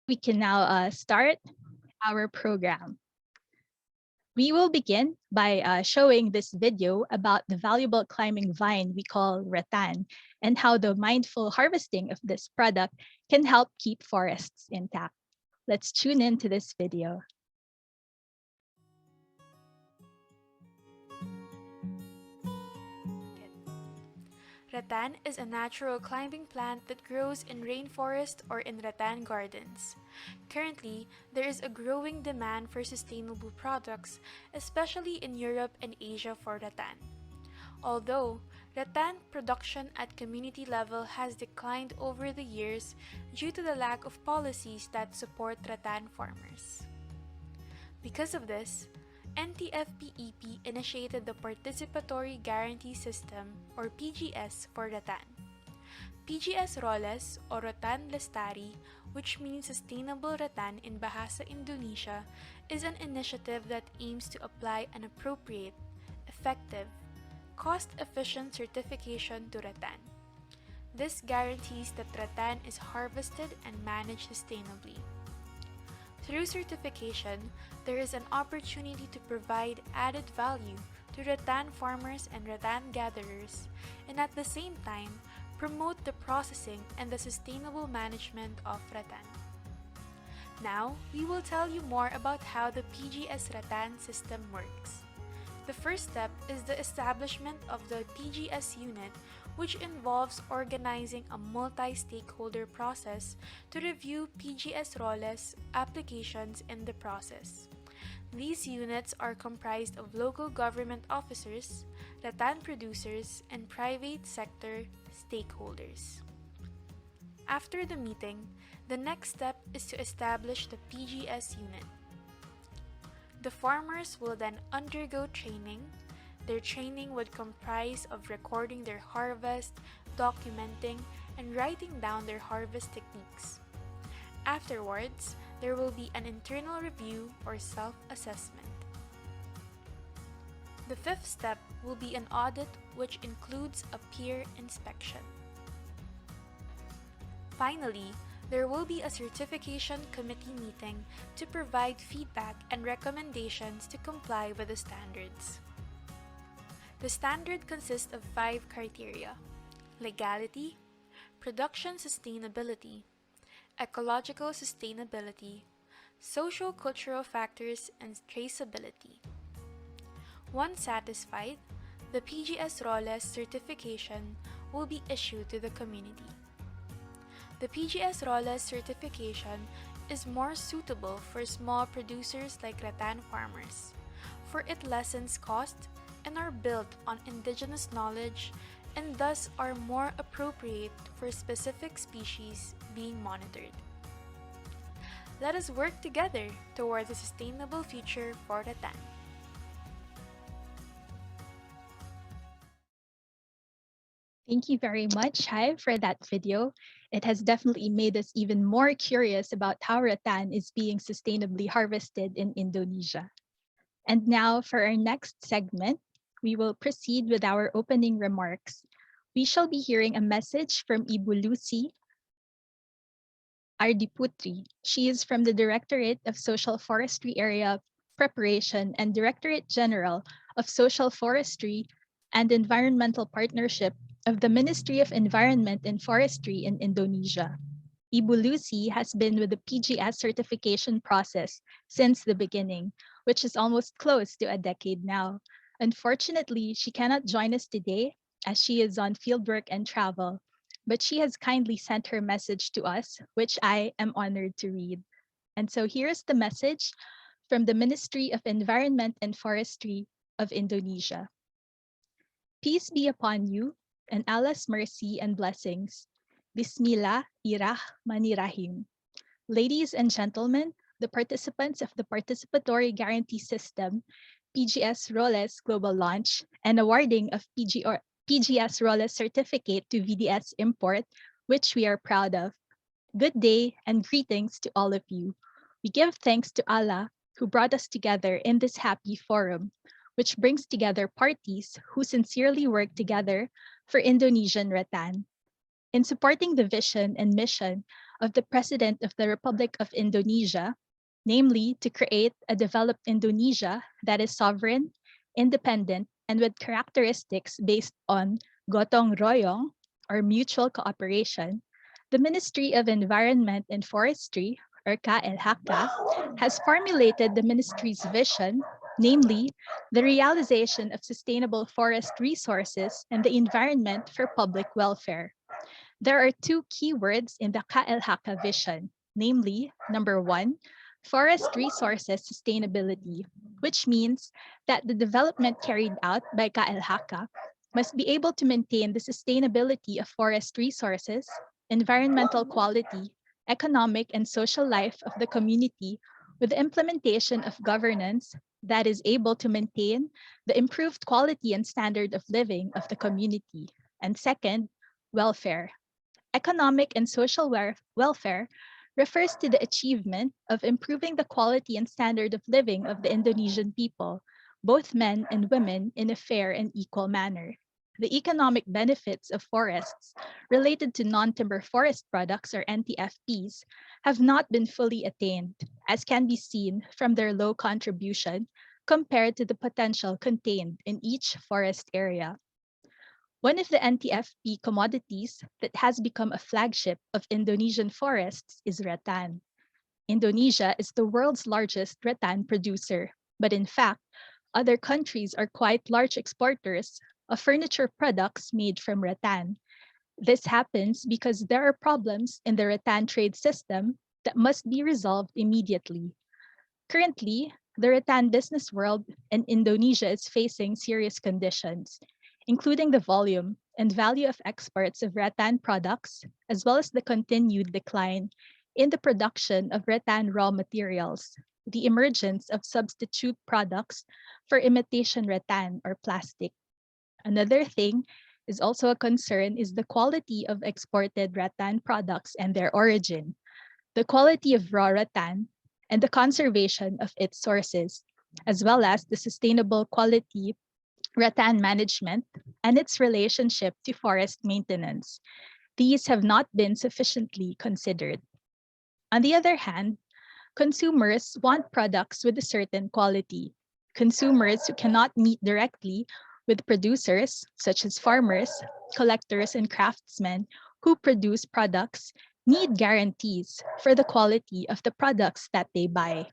We can now start our program. We will begin by showing this video about the valuable climbing vine we call Rotan and how the mindful harvesting of this product can help keep forests intact. Let's tune in to this video. Rattan is a natural climbing plant that grows in rainforest or in rattan gardens. Currently, there is a growing demand for sustainable products, especially in Europe and Asia for rattan. Although rattan production at community level has declined over the years due to the lack of policies that support rattan farmers. Because of this, NTFP-EP initiated the Participatory Guarantee System or PGS for Rotan. PGS Roles or Rotan Lestari, which means Sustainable Rotan in Bahasa Indonesia, is an initiative that aims to apply an appropriate, effective, cost-efficient certification to rattan. This guarantees that rattan is harvested and managed sustainably. Through certification, there is an opportunity to provide added value to rattan farmers and rattan gatherers, and at the same time, promote the processing and the sustainable management of rattan. Now, we will tell you more about how the PGS rattan system works. The first step is the establishment of the PGS unit, which involves organizing a multi-stakeholder process to review PGS Roles applications in the process. These units are comprised of local government officers, rattan producers, and private sector stakeholders. After the meeting, the next step is to establish the PGS unit. The farmers will then undergo training. Their training would comprise of recording their harvest, documenting, and writing down their harvest techniques. Afterwards, there will be an internal review or self-assessment. The fifth step will be an audit, which includes a peer inspection. Finally, there will be a certification committee meeting to provide feedback and recommendations to comply with the standards. The standard consists of 5 criteria: legality, production sustainability, ecological sustainability, social-cultural factors, and traceability. Once satisfied, the PGS Roles certification will be issued to the community. The PGS Roles certification is more suitable for small producers like rattan farmers, for it lessens cost and are built on indigenous knowledge and thus are more appropriate for specific species being monitored. Let us work together towards a sustainable future for rattan. Thank you very much, Hai, for that video. It has definitely made us even more curious about how rattan is being sustainably harvested in Indonesia. And now for our next segment, we will proceed with our opening remarks. We shall be hearing a message from Ibu Lucy Ardiputri. She is from the Directorate of Social Forestry Area Preparation and Directorate General of Social Forestry and Environmental Partnership of the Ministry of Environment and Forestry in Indonesia. Ibu Lucy has been with the PGS certification process since the beginning, which is almost close to a decade now. Unfortunately, she cannot join us today as she is on fieldwork and travel, but she has kindly sent her message to us, which I am honored to read. And so here's the message from the Ministry of Environment and Forestry of Indonesia. Peace be upon you and Allah's mercy and blessings. Bismillahirrahmanirrahim. Ladies and gentlemen, the participants of the Participatory Guarantee System, PGS Roles Global Launch, and awarding of PGS Roles Certificate to VDS Import, which we are proud of. Good day and greetings to all of you. We give thanks to Allah who brought us together in this happy forum, which brings together parties who sincerely work together for Indonesian rattan. In supporting the vision and mission of the President of the Republic of Indonesia, namely to create a developed Indonesia that is sovereign, independent, and with characteristics based on gotong royong, or mutual cooperation, the Ministry of Environment and Forestry, or KLHK, has formulated the ministry's vision, namely the realization of sustainable forest resources and the environment for public welfare. There are two keywords in the KLHK vision, namely, number one, forest resources sustainability, which means that the development carried out by KLHK must be able to maintain the sustainability of forest resources, environmental quality, economic and social life of the community with the implementation of governance that is able to maintain the improved quality and standard of living of the community. And second, welfare. Economic and social welfare refers to the achievement of improving the quality and standard of living of the Indonesian people, both men and women, in a fair and equal manner. The economic benefits of forests related to non-timber forest products, or NTFPs, have not been fully attained, as can be seen from their low contribution compared to the potential contained in each forest area. One of the NTFP commodities that has become a flagship of Indonesian forests is rattan. Indonesia is the world's largest rattan producer, but in fact, other countries are quite large exporters of furniture products made from rattan. This happens because there are problems in the rattan trade system that must be resolved immediately. Currently, the rattan business world in Indonesia is facing serious conditions, including the volume and value of exports of rattan products, as well as the continued decline in the production of rattan raw materials, the emergence of substitute products for imitation rattan or plastic. Another thing is also a concern is the quality of exported rattan products and their origin, the quality of raw rattan, and the conservation of its sources, as well as the sustainable quality rattan management and its relationship to forest maintenance. These have not been sufficiently considered. On the other hand, consumers want products with a certain quality. Consumers who cannot meet directly with producers, such as farmers, collectors, and craftsmen who produce products, need guarantees for the quality of the products that they buy.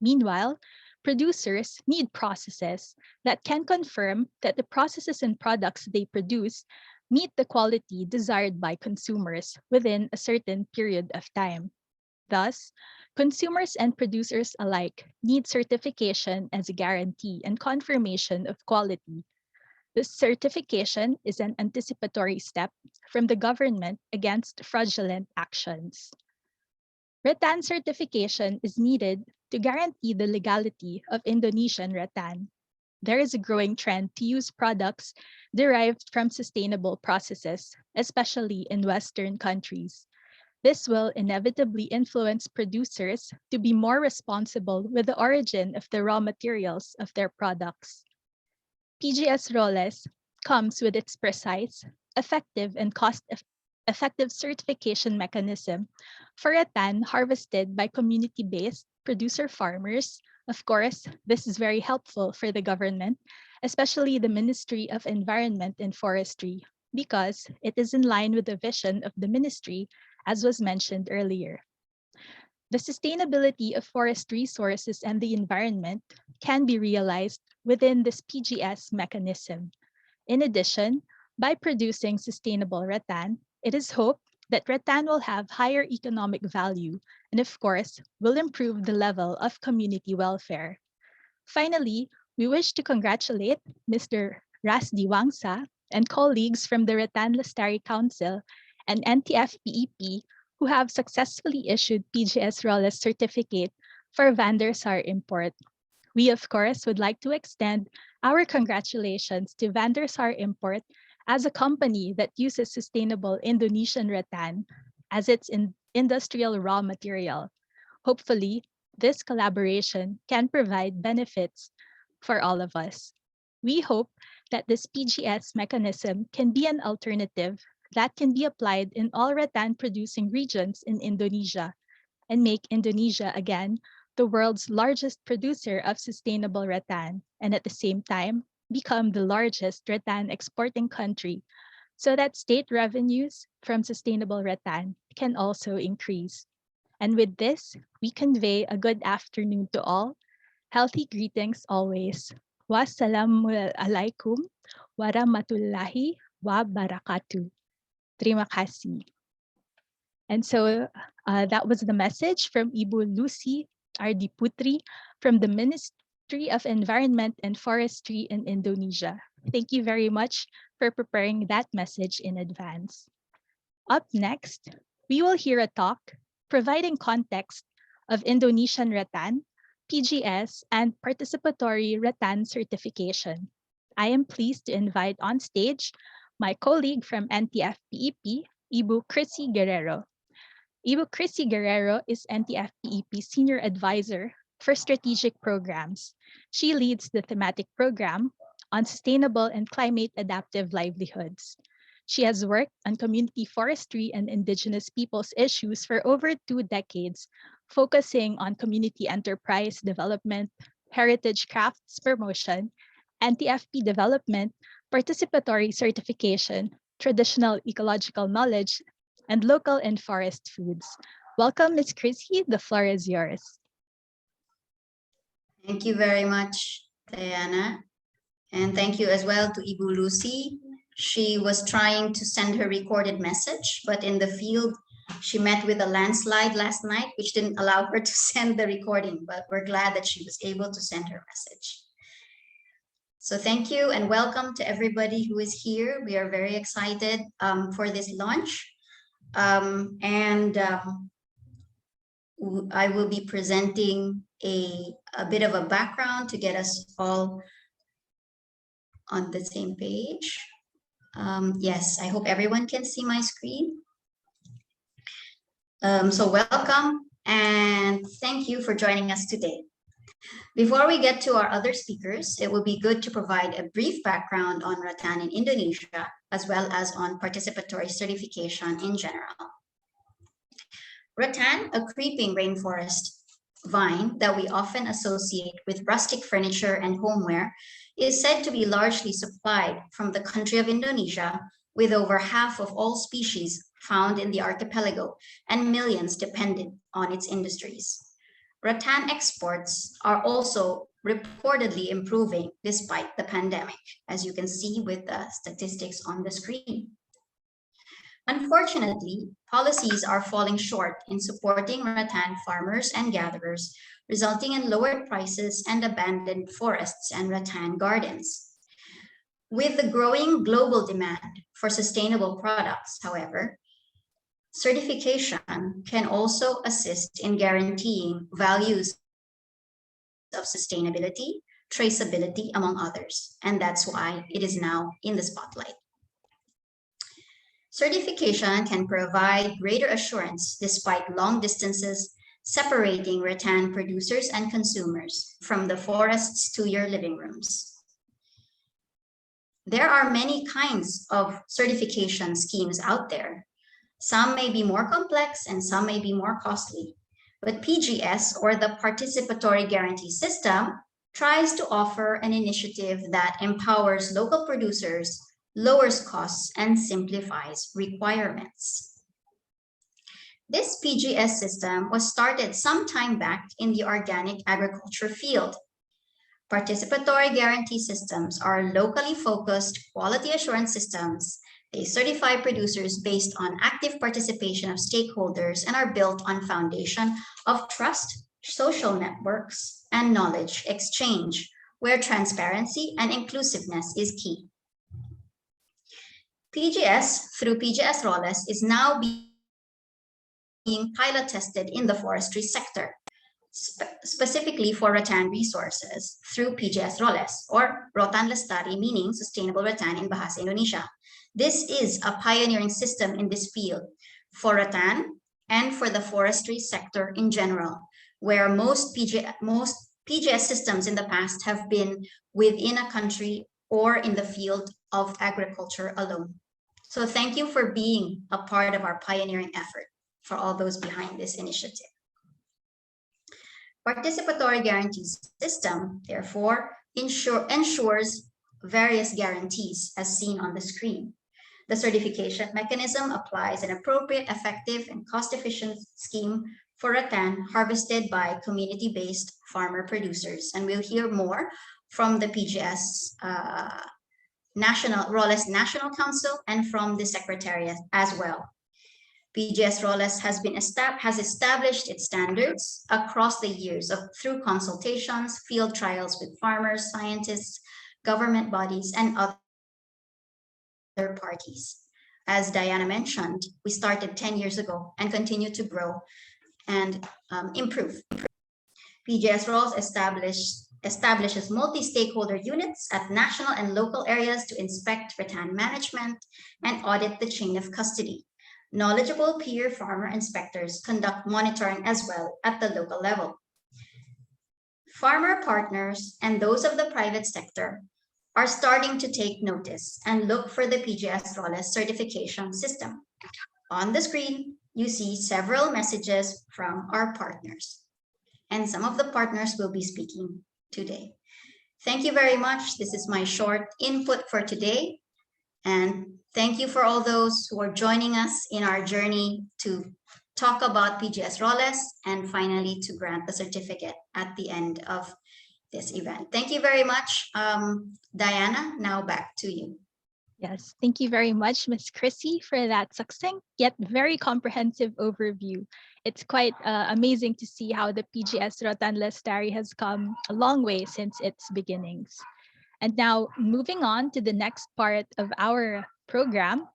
Meanwhile, producers need processes that can confirm that the processes and products they produce meet the quality desired by consumers within a certain period of time. Thus, consumers and producers alike need certification as a guarantee and confirmation of quality. This certification is an anticipatory step from the government against fraudulent actions. Rattan certification is needed to guarantee the legality of Indonesian rattan. There is a growing trend to use products derived from sustainable processes, especially in Western countries. This will inevitably influence producers to be more responsible with the origin of the raw materials of their products. PGS Roles comes with its precise, effective, and cost-effective certification mechanism for rattan harvested by community-based producer farmers. Of course, this is very helpful for the government, especially the Ministry of Environment and Forestry, because it is in line with the vision of the ministry, as was mentioned earlier. The sustainability of forest resources and the environment can be realized within this PGS mechanism. In addition, by producing sustainable rattan, it is hoped that rattan will have higher economic value and, of course, will improve the level of community welfare. Finally, we wish to congratulate Mr. Rasdi Wangsa and colleagues from the Rattan Lestari Council and NTFP-EP who have successfully issued PGS Roles certificate for Vandersar import. We, of course, would like to extend our congratulations to Vandersar Import as a company that uses sustainable Indonesian rattan as its industrial raw material. Hopefully, this collaboration can provide benefits for all of us. We hope that this PGS mechanism can be an alternative that can be applied in all rattan producing regions in Indonesia and make Indonesia again the world's largest producer of sustainable rattan, and at the same time become the largest rattan exporting country, so that state revenues from sustainable rattan can also increase. And with this, we convey a good afternoon to all. Healthy greetings always. Wassalamualaikum warahmatullahi wabarakatuh. Terima kasih. And so that was the message from Ibu Lucy R.D. Putri from the Ministry of Environment and Forestry in Indonesia. Thank you very much for preparing that message in advance. Up next, we will hear a talk providing context of Indonesian rattan, PGS, and participatory rattan certification. I am pleased to invite on stage my colleague from NTFP-EP, Ibu Chrissy Guerrero. Ibu Chrissy Guerrero is NTFP-EP Senior Advisor for Strategic Programs. She leads the thematic program on sustainable and climate adaptive livelihoods. She has worked on community forestry and indigenous peoples issues for over 2 decades, focusing on community enterprise development, heritage crafts promotion, NTFP development, participatory certification, traditional ecological knowledge, and local and forest foods. Welcome, Ms. Chrissy. The floor is yours. Thank you very much, Diana. And thank you as well to Ibu Lucy. She was trying to send her recorded message, but in the field, she met with a landslide last night, which didn't allow her to send the recording, but we're glad that she was able to send her message. So thank you and welcome to everybody who is here. We are very excited for this launch. I will be presenting a bit of a background to get us all on the same page. Yes, I hope everyone can see my screen. So welcome and thank you for joining us today. Before we get to our other speakers, it will be good to provide a brief background on rattan in Indonesia, as well as on participatory certification in general. Rattan, a creeping rainforest vine that we often associate with rustic furniture and homeware, is said to be largely supplied from the country of Indonesia, with over half of all species found in the archipelago and millions dependent on its industries. Rattan exports are also reportedly improving despite the pandemic, as you can see with the statistics on the screen. Unfortunately, policies are falling short in supporting rattan farmers and gatherers, resulting in lowered prices and abandoned forests and rattan gardens. With the growing global demand for sustainable products, however, certification can also assist in guaranteeing values of sustainability, traceability, among others, and that's why it is now in the spotlight. Certification can provide greater assurance despite long distances separating rattan producers and consumers from the forests to your living rooms. There are many kinds of certification schemes out there. Some may be more complex and some may be more costly, but PGS, or the Participatory Guarantee System, tries to offer an initiative that empowers local producers, lowers costs, and simplifies requirements. This PGS system was started some time back in the organic agriculture field. Participatory guarantee systems are locally focused quality assurance systems. They certify producers based on active participation of stakeholders and are built on foundation of trust, social networks, and knowledge exchange, where transparency and inclusiveness is key. PGS, through PGS Roles, is now being pilot tested in the forestry sector, specifically for rattan resources through PGS Roles, or Rotan Lestari, meaning sustainable rattan in Bahasa Indonesia. This is a pioneering system in this field for rattan and for the forestry sector in general, where most PGS systems in the past have been within a country or in the field of agriculture alone. So thank you for being a part of our pioneering effort for all those behind this initiative. Participatory guarantee system, therefore, ensures various guarantees as seen on the screen. The certification mechanism applies an appropriate, effective, and cost-efficient scheme for rattan harvested by community-based farmer producers. And we'll hear more from the PGS Roles National Council and from the Secretariat as well. PGS Roles has established its standards across the years through consultations, field trials with farmers, scientists, government bodies, and other parties. As Diana mentioned, we started 10 years ago and continue to grow and improve. PGS Roles establishes multi-stakeholder units at national and local areas to inspect rattan management and audit the chain of custody. Knowledgeable peer farmer inspectors conduct monitoring as well at the local level. Farmer partners and those of the private sector are starting to take notice and look for the PGS Roles certification system. On the screen, you see several messages from our partners, and some of the partners will be speaking today. Thank you very much. This is my short input for today. And thank you for all those who are joining us in our journey to talk about PGS Roles and finally to grant the certificate at the end of this event. Thank you very much. Diana, now back to you. Yes, thank you very much, Ms. Chrissy, for that succinct yet very comprehensive overview. It's quite amazing to see how the PGS Rotan Lestari has come a long way since its beginnings. And now, moving on to the next part of our program,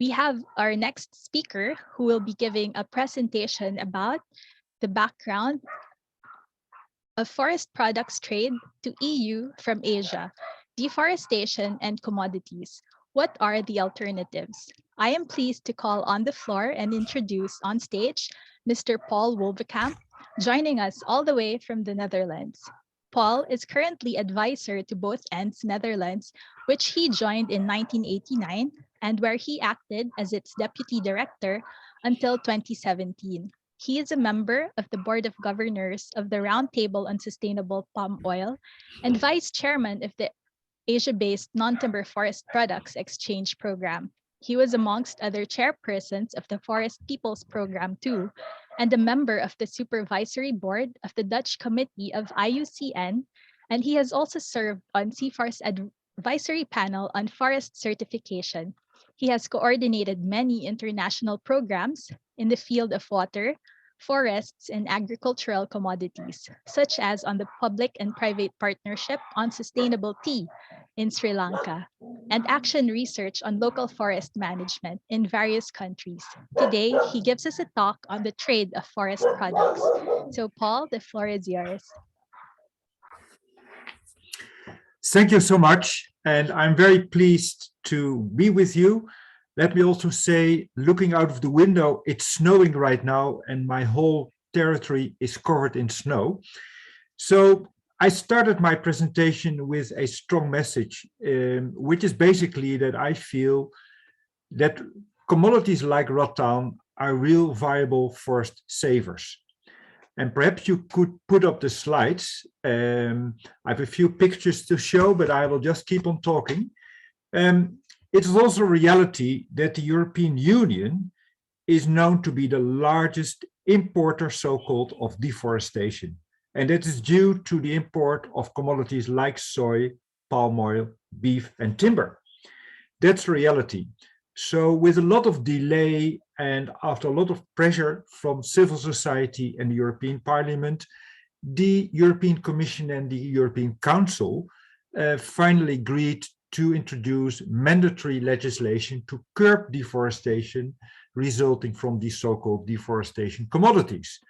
we have our next speaker who will be giving a presentation about the background of forest products trade to EU from Asia, deforestation and commodities. What are the alternatives? I am pleased to call on the floor and introduce on stage Mr. Paul Wolverkamp, joining us all the way from the Netherlands. Paul is currently advisor to Both Ends Netherlands, which he joined in 1989 and where he acted as its deputy director until 2017. He is a member of the Board of Governors of the Roundtable on Sustainable Palm Oil and vice chairman of the Asia-based Non-Timber Forest Products Exchange Program. He was amongst other chairpersons of the Forest Peoples Program too, and a member of the supervisory board of the Dutch Committee of IUCN, and he has also served on CFAR's advisory panel on forest certification. He has coordinated many international programs in the field of water, forests, and agricultural commodities, such as on the Public and Private Partnership on Sustainable Tea in Sri Lanka, and action research on local forest management in various countries. Today, he gives us a talk on the trade of forest products. So, Paul, the floor is yours. Thank you so much, and I'm very pleased to be with you. Let me also say, looking out of the window, it's snowing right now, and my whole territory is covered in snow. So I started my presentation with a strong message, which is basically that I feel that commodities like rattan are real viable forest savers. And perhaps you could put up the slides. I have a few pictures to show, but I will just keep on talking. It is also a reality that the European Union is known to be the largest importer, so-called, of deforestation. And that is due to the import of commodities like soy, palm oil, beef, and timber. That's reality. So with a lot of delay and after a lot of pressure from civil society and the European Parliament, the European Commission and the European Council finally agreed to introduce mandatory legislation to curb deforestation resulting from these so-called deforestation commodities.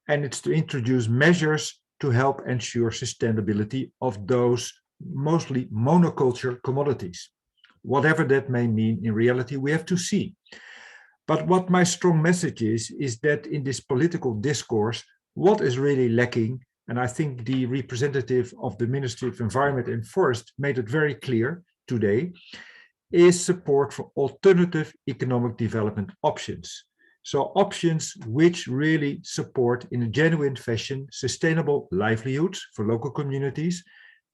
And it's to introduce measures to help ensure sustainability of those mostly monoculture commodities. Whatever that may mean in reality, we have to see. But what my strong message is that in this political discourse, what is really lacking, and I think the representative of the Ministry of Environment and Forest made it very clear today, is support for alternative economic development options. So options which really support in a genuine fashion sustainable livelihoods for local communities,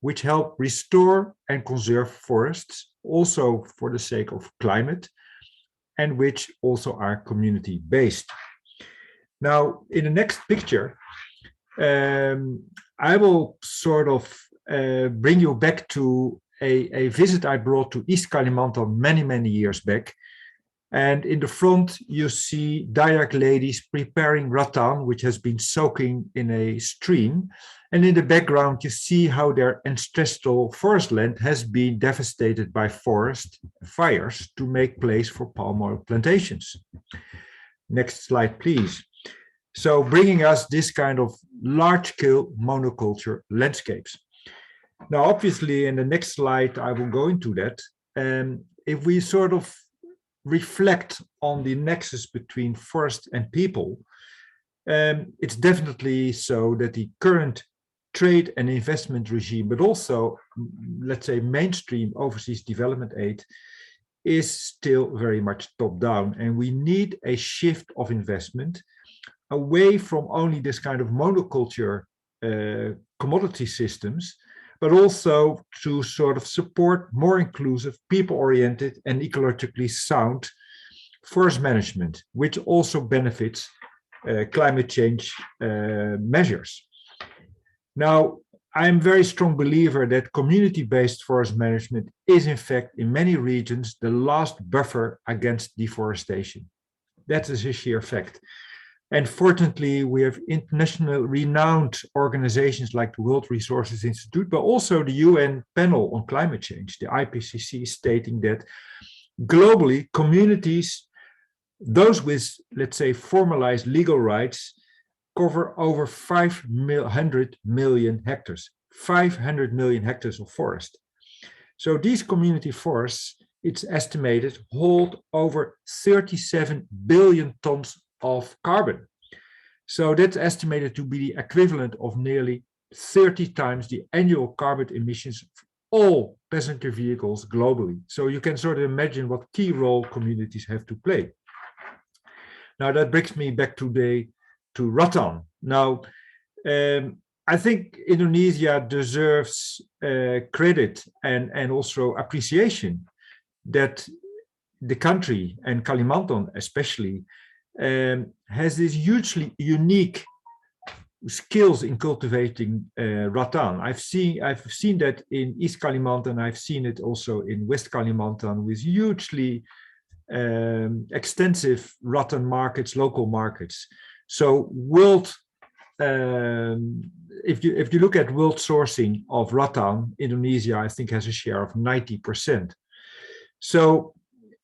which help restore and conserve forests, also for the sake of climate, and which also are community-based. Now, in the next picture, I will sort of bring you back to a visit I brought to East Kalimantan many years back. And in the front, you see Dayak ladies preparing rattan, which has been soaking in a stream. And in the background, you see how their ancestral forest land has been devastated by forest fires to make place for palm oil plantations. Next slide, please. So bringing us this kind of large-scale monoculture landscapes. Now, obviously, in the next slide, I will go into that. If we sort of reflect on the nexus between forest and people, it's definitely so that the current trade and investment regime, but also, let's say, mainstream overseas development aid, is still very much top-down. And we need a shift of investment away from only this kind of monoculture commodity systems, but also to sort of support more inclusive, people-oriented and ecologically sound forest management, which also benefits climate change measures. Now, I'm a very strong believer that community-based forest management is in fact in many regions the last buffer against deforestation. That is a sheer fact. And fortunately, we have international renowned organizations like the World Resources Institute, but also the UN panel on climate change, the IPCC, stating that globally, communities, those with, let's say, formalized legal rights, cover over 500 million hectares, 500 million hectares of forest. So these community forests, it's estimated, hold over 37 billion tons of carbon. So that's estimated to be the equivalent of nearly 30 times the annual carbon emissions of all passenger vehicles globally. So you can sort of imagine what key role communities have to play. Now that brings me back today to Rotan. Now, I think Indonesia deserves credit and also appreciation that the country, and Kalimantan especially, has this hugely unique skills in cultivating rattan. I've seen that in East Kalimantan. I've seen it also in West Kalimantan with hugely extensive rattan markets, local markets. So world, if you look at world sourcing of rattan, Indonesia I think has a share of 90%. So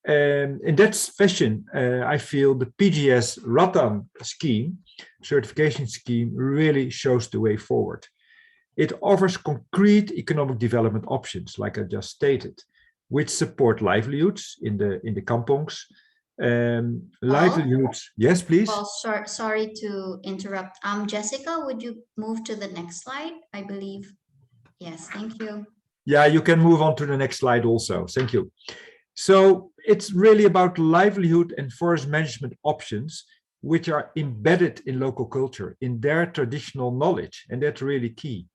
in that fashion, I feel the PGS Rotan scheme, certification scheme, really shows the way forward. It offers concrete economic development options, like I just stated, which support livelihoods in the kampongs. Livelihoods, yes, please. Well, sorry to interrupt. Jessica, would you move to the next slide? I believe. Yes, thank you. Yeah, you can move on to the next slide also. Thank you. So it's really about livelihood and forest management options, which are embedded in local culture, in their traditional knowledge, and that's really key.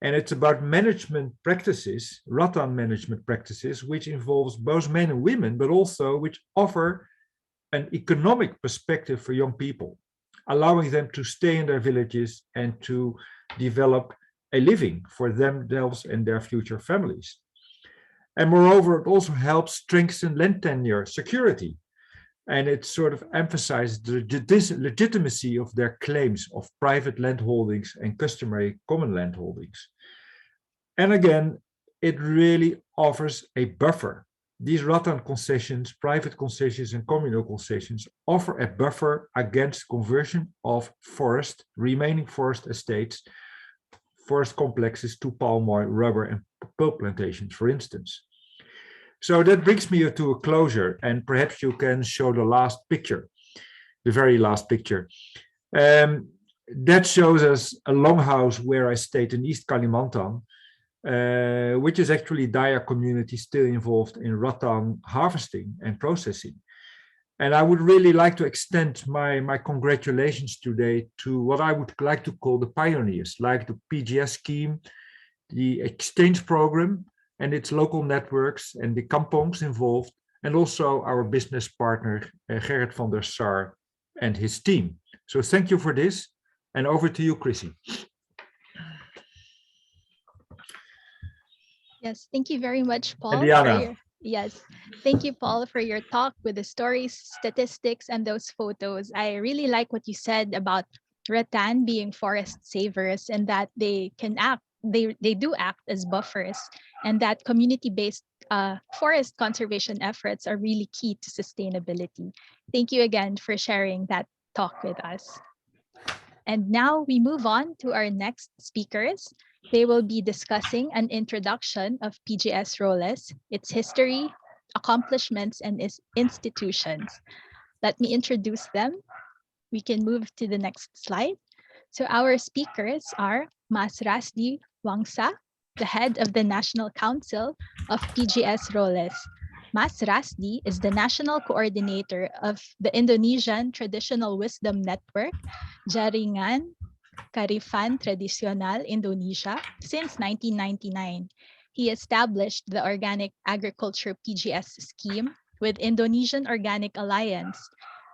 And it's about management practices, rattan management practices, which involves both men and women, but also which offer an economic perspective for young people, allowing them to stay in their villages and to develop a living for themselves and their future families. And moreover, it also helps strengthen land tenure security. And it sort of emphasizes the legitimacy of their claims of private land holdings and customary common land holdings. And again, it really offers a buffer. These rattan concessions, private concessions and communal concessions offer a buffer against conversion of remaining forest estates, forest complexes to palm oil, rubber and pulp plantations, for instance. So that brings me to a closure, and perhaps you can show the last picture, the very last picture. That shows us a longhouse where I stayed in East Kalimantan, which is actually Daya community still involved in Rotan harvesting and processing. And I would really like to extend my congratulations today to what I would like to call the pioneers, like the PGS scheme, the exchange program and its local networks and the kampongs involved, and also our business partner, Gerrit van der Sar and his team. So thank you for this. And over to you, Chrissy. Yes, thank you very much, And Paul, for Diana. your yes. Thank you, Paul, for your talk with the stories, statistics, and those photos. I really like what you said about rattan being forest savers and that they can act, they do act as buffers, and that community-based forest conservation efforts are really key to sustainability. Thank you again for sharing that talk with us. And now we move on to our next speakers. They will be discussing an introduction of PGS Roles, its history, accomplishments, and its institutions. Let me introduce them. We can move to the next slide. So our speakers are Mas Rasdi Wangsa, the head of the National Council of PGS Roles. Mas Rasdi is the national coordinator of the Indonesian Traditional Wisdom Network, Jaringan Karifan Tradisional Indonesia, since 1999. He established the Organic Agriculture PGS scheme with Indonesian Organic Alliance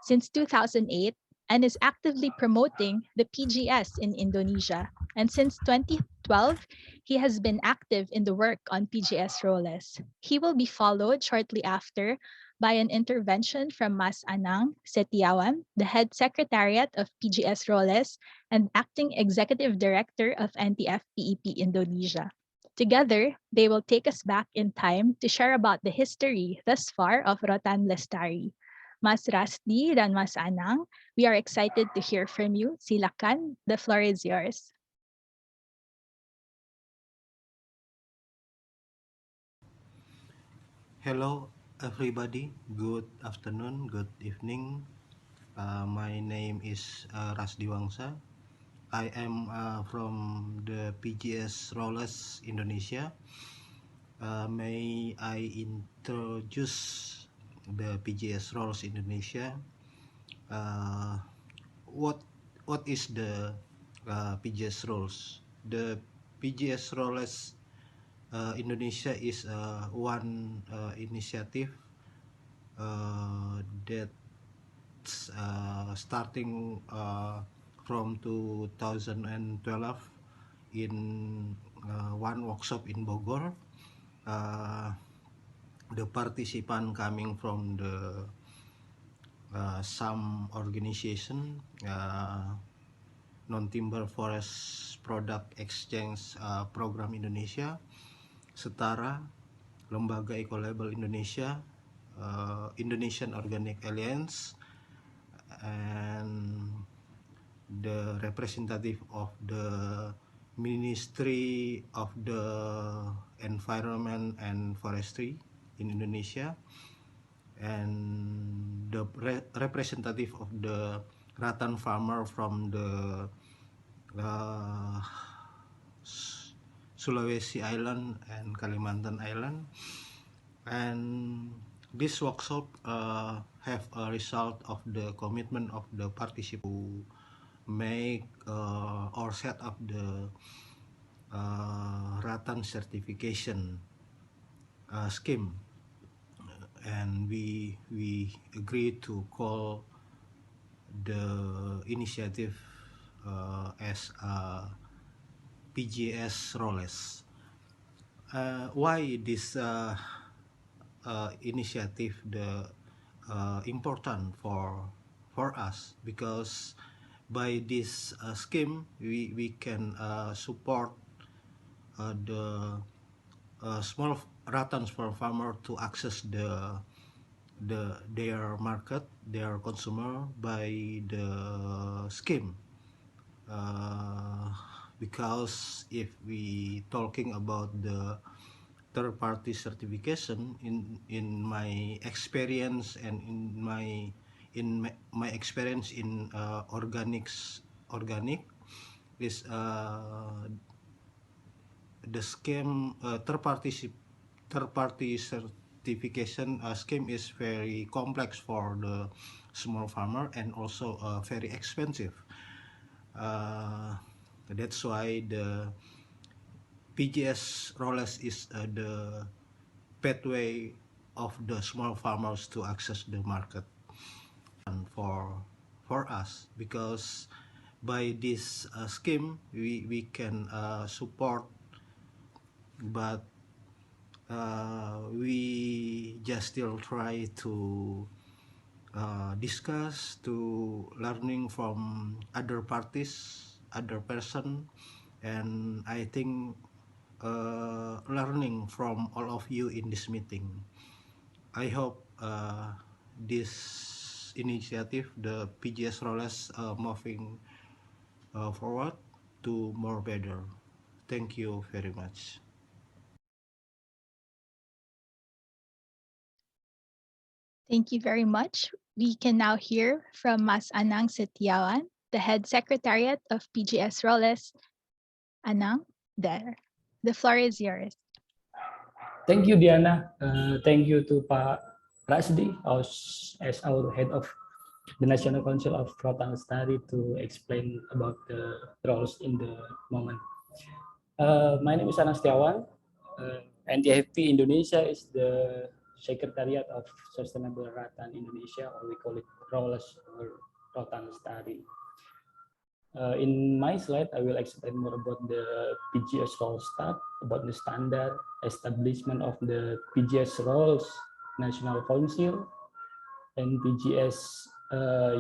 since 2008 and is actively promoting the PGS in Indonesia. And since 2012, he has been active in the work on PGS roles. He will be followed shortly after by an intervention from Mas Anang Setiawan, the head secretariat of PGS roles and acting executive director of NTFP-EP Indonesia. Together, they will take us back in time to share about the history thus far of Rotan Lestari. Mas Rasdi dan Mas Anang, we are excited to hear from you. Silakan, the floor is yours. Hello, everybody. Good afternoon, good evening. My name is Rasdi Wangsa. I am from the PGS Rollers Indonesia. May I introduce the PGS Rollers Indonesia? Uh, what what is the PGS Rolls? The PGS Rollers Indonesia is one initiative that's starting from 2012 in one workshop in Bogor. The participant coming from the some organization, non-timber forest product exchange program Indonesia, Setara, Lembaga Ecolabel Indonesia, Indonesian Organic Alliance, and the representative of the Ministry of the Environment and Forestry in Indonesia, and the representative of the rattan farmer from the Sulawesi Island and Kalimantan Island. And this workshop have a result of the commitment of the participants to make or set up the rattan certification scheme, and we agreed to call the initiative as PGS Roles. Why this initiative the important for us? Because by this scheme we can support the small rattans for farmer to access their market, their consumer by the scheme. Because if we talking about the third-party certification, in my experience and in my experience in organic is the scheme third party certification scheme is very complex for the small farmer and also very expensive. That's why the PGS roles is the pathway of the small farmers to access the market. And for us, because by this scheme we can support, but we just still try to discuss, to learning from other parties, other person, and I think learning from all of you in this meeting. I hope this initiative, the PGS roles, moving forward to more better. Thank you very much. Thank you very much. We can now hear from Mas Anang Setiawan, the Head Secretariat of PGS Roles. Anang, there. The floor is yours. Thank you, Diana. Thank you to Pak Rasdi as our head of the National Council of Rotan Lestari to explain about the roles in the moment. My name is Anang Setiawan. NTFP Indonesia is the Secretariat of Sustainable Rotan Indonesia, or we call it ROLES or Rotan Lestari. In my slide, I will explain more about the PGS role start, about the standard establishment of the PGS roles, National Council, and PGS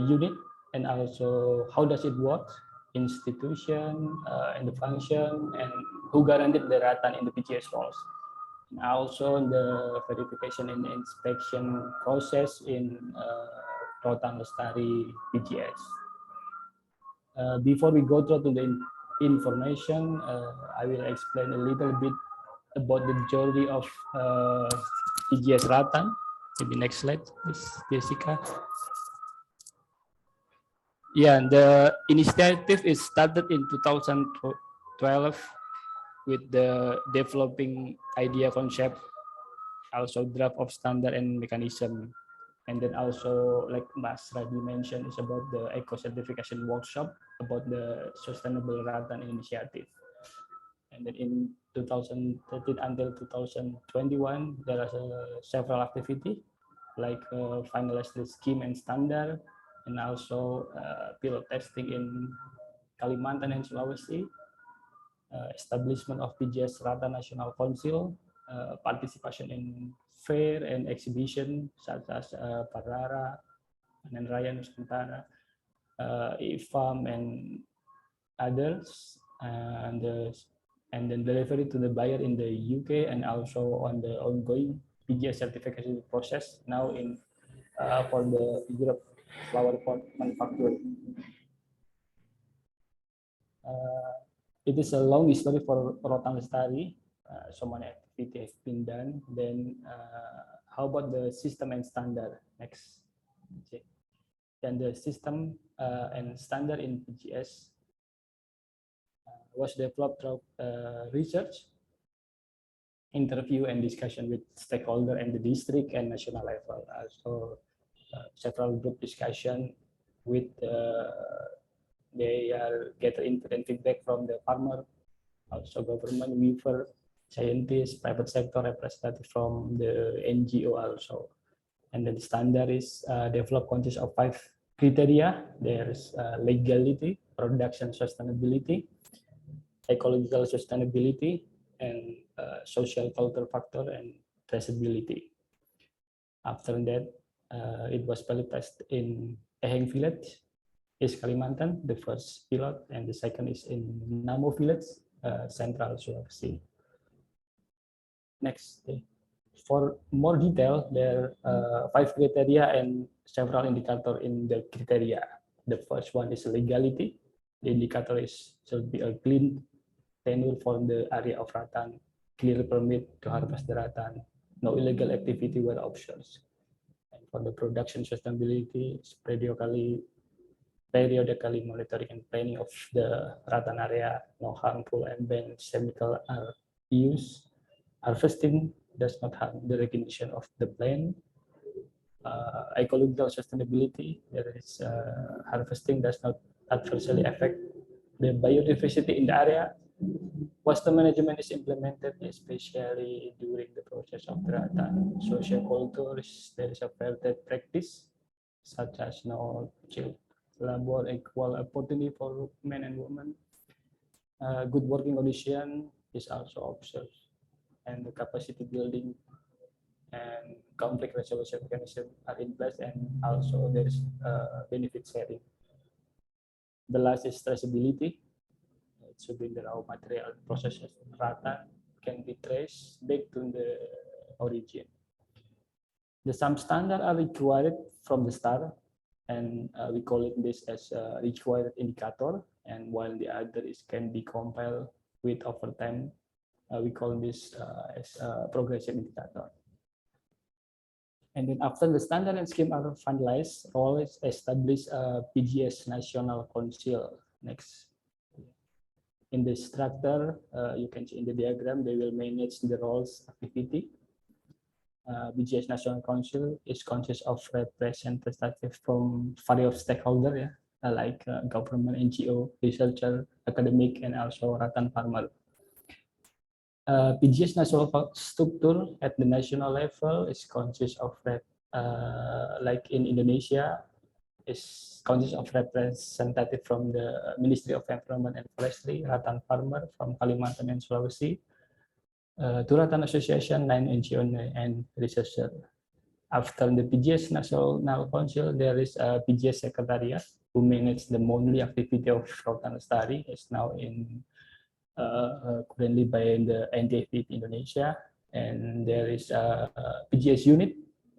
unit, and also how does it work, institution, and the function, and who guaranteed the Ratan in the PGS roles. And also the verification and inspection process in Rotan Lestari PGS. Before we go through to the information, I will explain a little bit about the journey of PGS Ratan. Maybe next slide, please, Jessica. Yeah, the initiative is started in 2012 with the developing idea concept, also draft of standard and mechanism. And then also, like Mas Radi mentioned, is about the eco certification workshop about the sustainable Ratan initiative. And then in 2013 until 2021, there are several activities like finalize the scheme and standard, and also pilot testing in Kalimantan and Sulawesi, establishment of PGS Ratan National Council, participation in fair and exhibition such as Parara, and Raya Nusantara, IFAM, and others, and then delivery to the buyer in the UK, and also on the ongoing PGS certification process now in for the Europe flower pot manufacturer. It is a long history for Rotan Lestari. So many activities have been done. Then how about the system and standard? Next. Okay. Then the system and standard in PGS was developed through research, interview, and discussion with stakeholder and the district and national level. So several group discussion with they are getting input and feedback from the farmer, also government, weaver, scientists, private sector representative from the NGO also. And then the standard is developed consists of 5 criteria. There's legality, production sustainability, ecological sustainability, and social cultural factor and traceability. After that, it was pilot test in Eheng village, East Kalimantan, the first pilot, and the second is in Namo village, Central Sulawesi. Next. For more detail, there are 5 criteria and several indicators in the criteria. The first one is legality. The indicator should be a clean tenure from the area of Ratan, clear permit to harvest the Ratan, no illegal activity were observed. And for the production sustainability, periodically monitoring and planning of the Ratan area, no harmful and banned chemical are use. Harvesting does not have the recognition of the plant. Ecological sustainability, there is harvesting does not adversely affect the biodiversity in the area. Waste management is implemented, especially during the process of Rotan. Social cultures, there is a fair trade practice, such as no child labor, equal opportunity for men and women. Good working condition is also observed, and the capacity building and conflict resolution mechanism are in place, and also there is benefit sharing. The last is traceability. It should be the raw material processes rata can be traced back to the origin. The some standard are required from the start, and we call it this as a required indicator, and while the other is can be compiled with over time, we call this as a progression indicator. And then after the standard and scheme are finalized, always establish a PGS National Council. Next. In the structure, you can see in the diagram, they will manage the roles activity. PGS National Council is consists of representatives from various stakeholders, like government, NGO, researcher, academic, and also Rotan farmer. PGS national structure at the national level is consists of like in Indonesia, is consists of representative from the Ministry of Environment and Forestry, Rotan farmer from Kalimantan and Sulawesi, to Rotan Association, 9 NGO and researcher. After the PGS National Council, there is a PGS Secretariat who manages the monthly activity of Rotan Lestari. Is now in currently by the NTFP Indonesia, and there is a PGS unit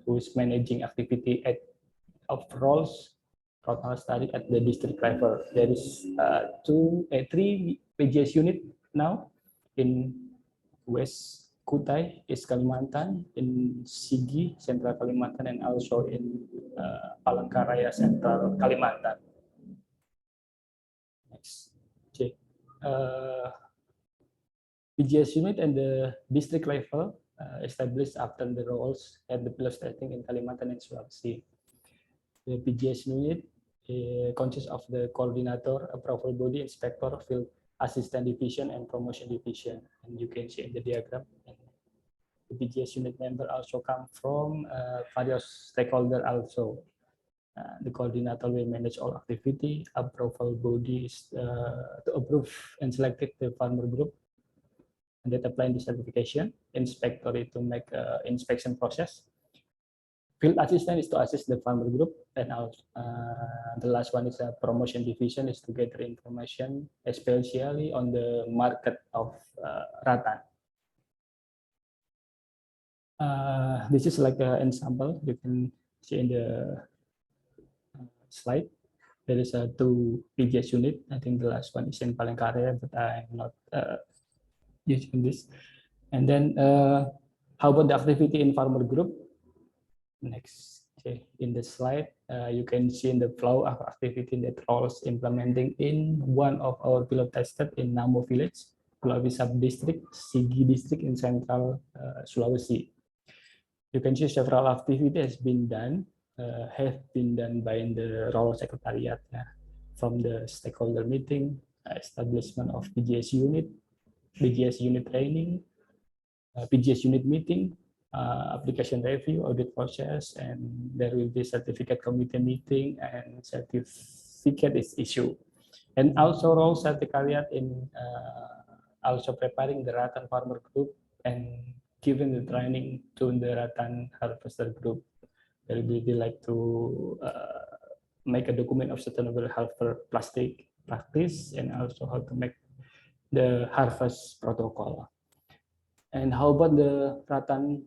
who is managing activity of roles Rotan Lestari at the district level. There is three PGS unit now in West Kutai, East Kalimantan, in Sigi, Central Kalimantan, and also in Palangkaraya, Central Kalimantan. Next. Okay. PGS unit and the district level established after the roles at the pilot setting in Kalimantan and Sulawesi. The PGS unit consists of the coordinator, approval body, inspector, field assistant division, and promotion division. And you can see in the diagram. The PGS unit member also come from various stakeholders also. The coordinator will manage all activity, approval bodies to approve and select the farmer group, and data plan the certification, inspectorate to make inspection process. Field assistant is to assist the farmer group, and the last one is a promotion division, is to gather information, especially on the market of Rotan. This is like an example you can see in the slide. There is a two PGS unit. I think the last one is in Palangkaraya, but I'm not using this. And then how about the activity in farmer group? Next, okay. In the slide, you can see in the flow of activity that roles implementing in one of our pilot tested in Namo village, Sulawesi sub-district, Sigi district in central Sulawesi. You can see several activities have been done by the role secretariat, from the stakeholder meeting, establishment of PGS unit training, PGS unit meeting, application review, audit process, and there will be certificate committee meeting, and certificate is issued. And also role secretariat in also preparing the Rotan farmer group and giving the training to the Rotan harvester group. There will be like to make a document of sustainable harvest plastic practice, and also how to make the harvest protocol. And how about the Rotan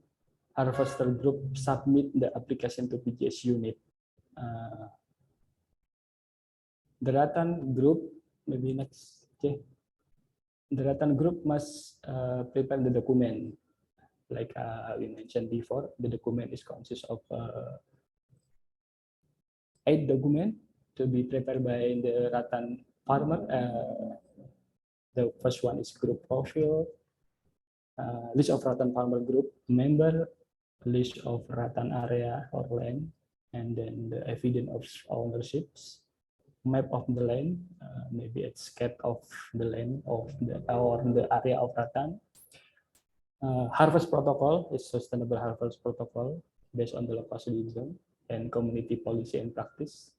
harvester group submit the application to PGS unit? The Rotan group, maybe next, okay. The Rotan group must prepare the document. Like we mentioned before, the document is consists of 8 documents to be prepared by the Rotan farmer. The first one is group profile, List of Rotan farmer group member, list of Rotan area or land, and then the evidence of ownerships, map of the land, maybe a sketch of the land of the area of Rotan. Harvest protocol is sustainable harvest protocol based on the local citizen and community policy and practice.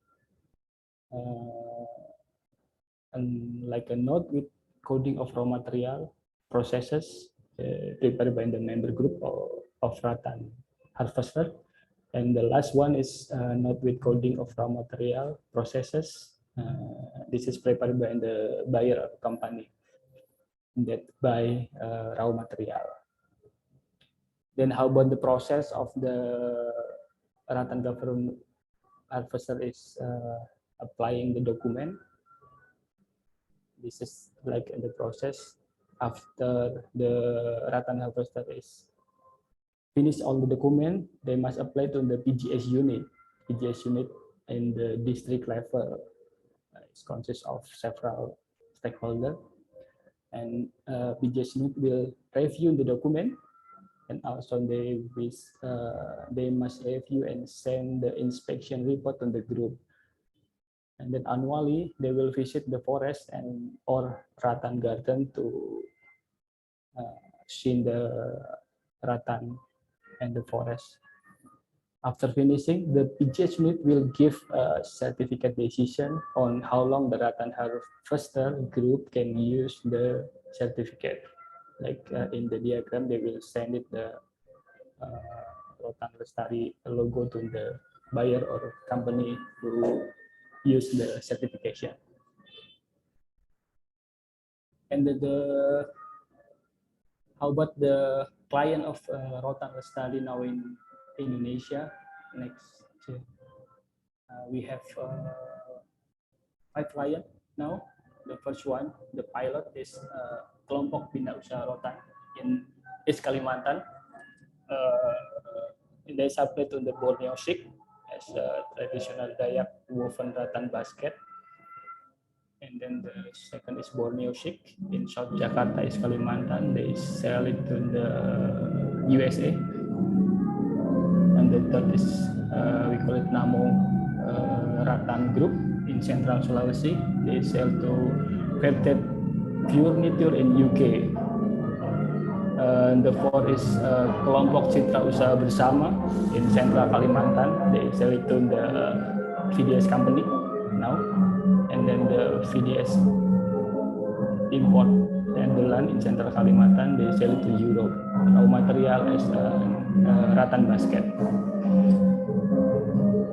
And like a note with coding of raw material processes prepared by the member group of Rotan harvester. And the last one is note with coding of raw material processes. This is prepared by the buyer company that buy raw material. Then how about the process of the Rotan government harvester is applying the document. This is like the process after the Rotan harvester is finished all the document, they must apply to the PGS unit. PGS unit in the district level. It consists of several stakeholders, and PGS unit will review the document, and also they must review and send the inspection report to the group. And then annually they will visit the forest and or Rotan garden to see the Rotan and the forest. After finishing, the PGS unit will give a certificate decision on how long the Rotan harvester group can use the certificate. Like in the diagram, they will send it the Rotan Lestari logo to the buyer or company who use the certification. And how about the client of Rotan Lestari now in Indonesia? Next, we have 5 clients now. The first one, the pilot is Kelompok Bina Usaha Rotan in East Kalimantan. They supply to the Borneo Chic as a traditional Dayak woven rattan basket. And then the second is Borneo Chic in South Jakarta, East Kalimantan. They sell it to the USA. And the third is we call it Namo Rattan Group in Central Sulawesi. They sell to Verted Furniture in UK. The fourth is Kelompok Citra Usaha Bersama in Central Kalimantan. They sell it to the VDS company now. And then the VDS import and the land in Central Kalimantan, they sell it to Europe. Raw material is rattan basket.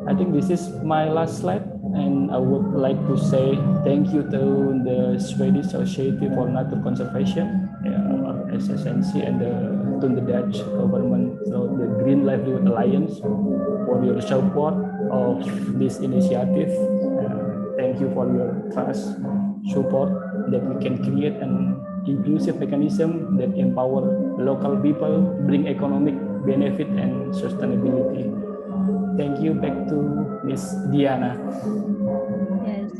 I think this is my last slide, and I would like to say thank you to the Swedish Society for Nature Conservation, or SSNC, and to the Dutch government through the Green Livelihood Alliance for your support of this initiative. Thank you for your trust, support that we can create an inclusive mechanism that empower local people, bring economic benefit and sustainability. Thank you. Back to Miss Diana. Yes.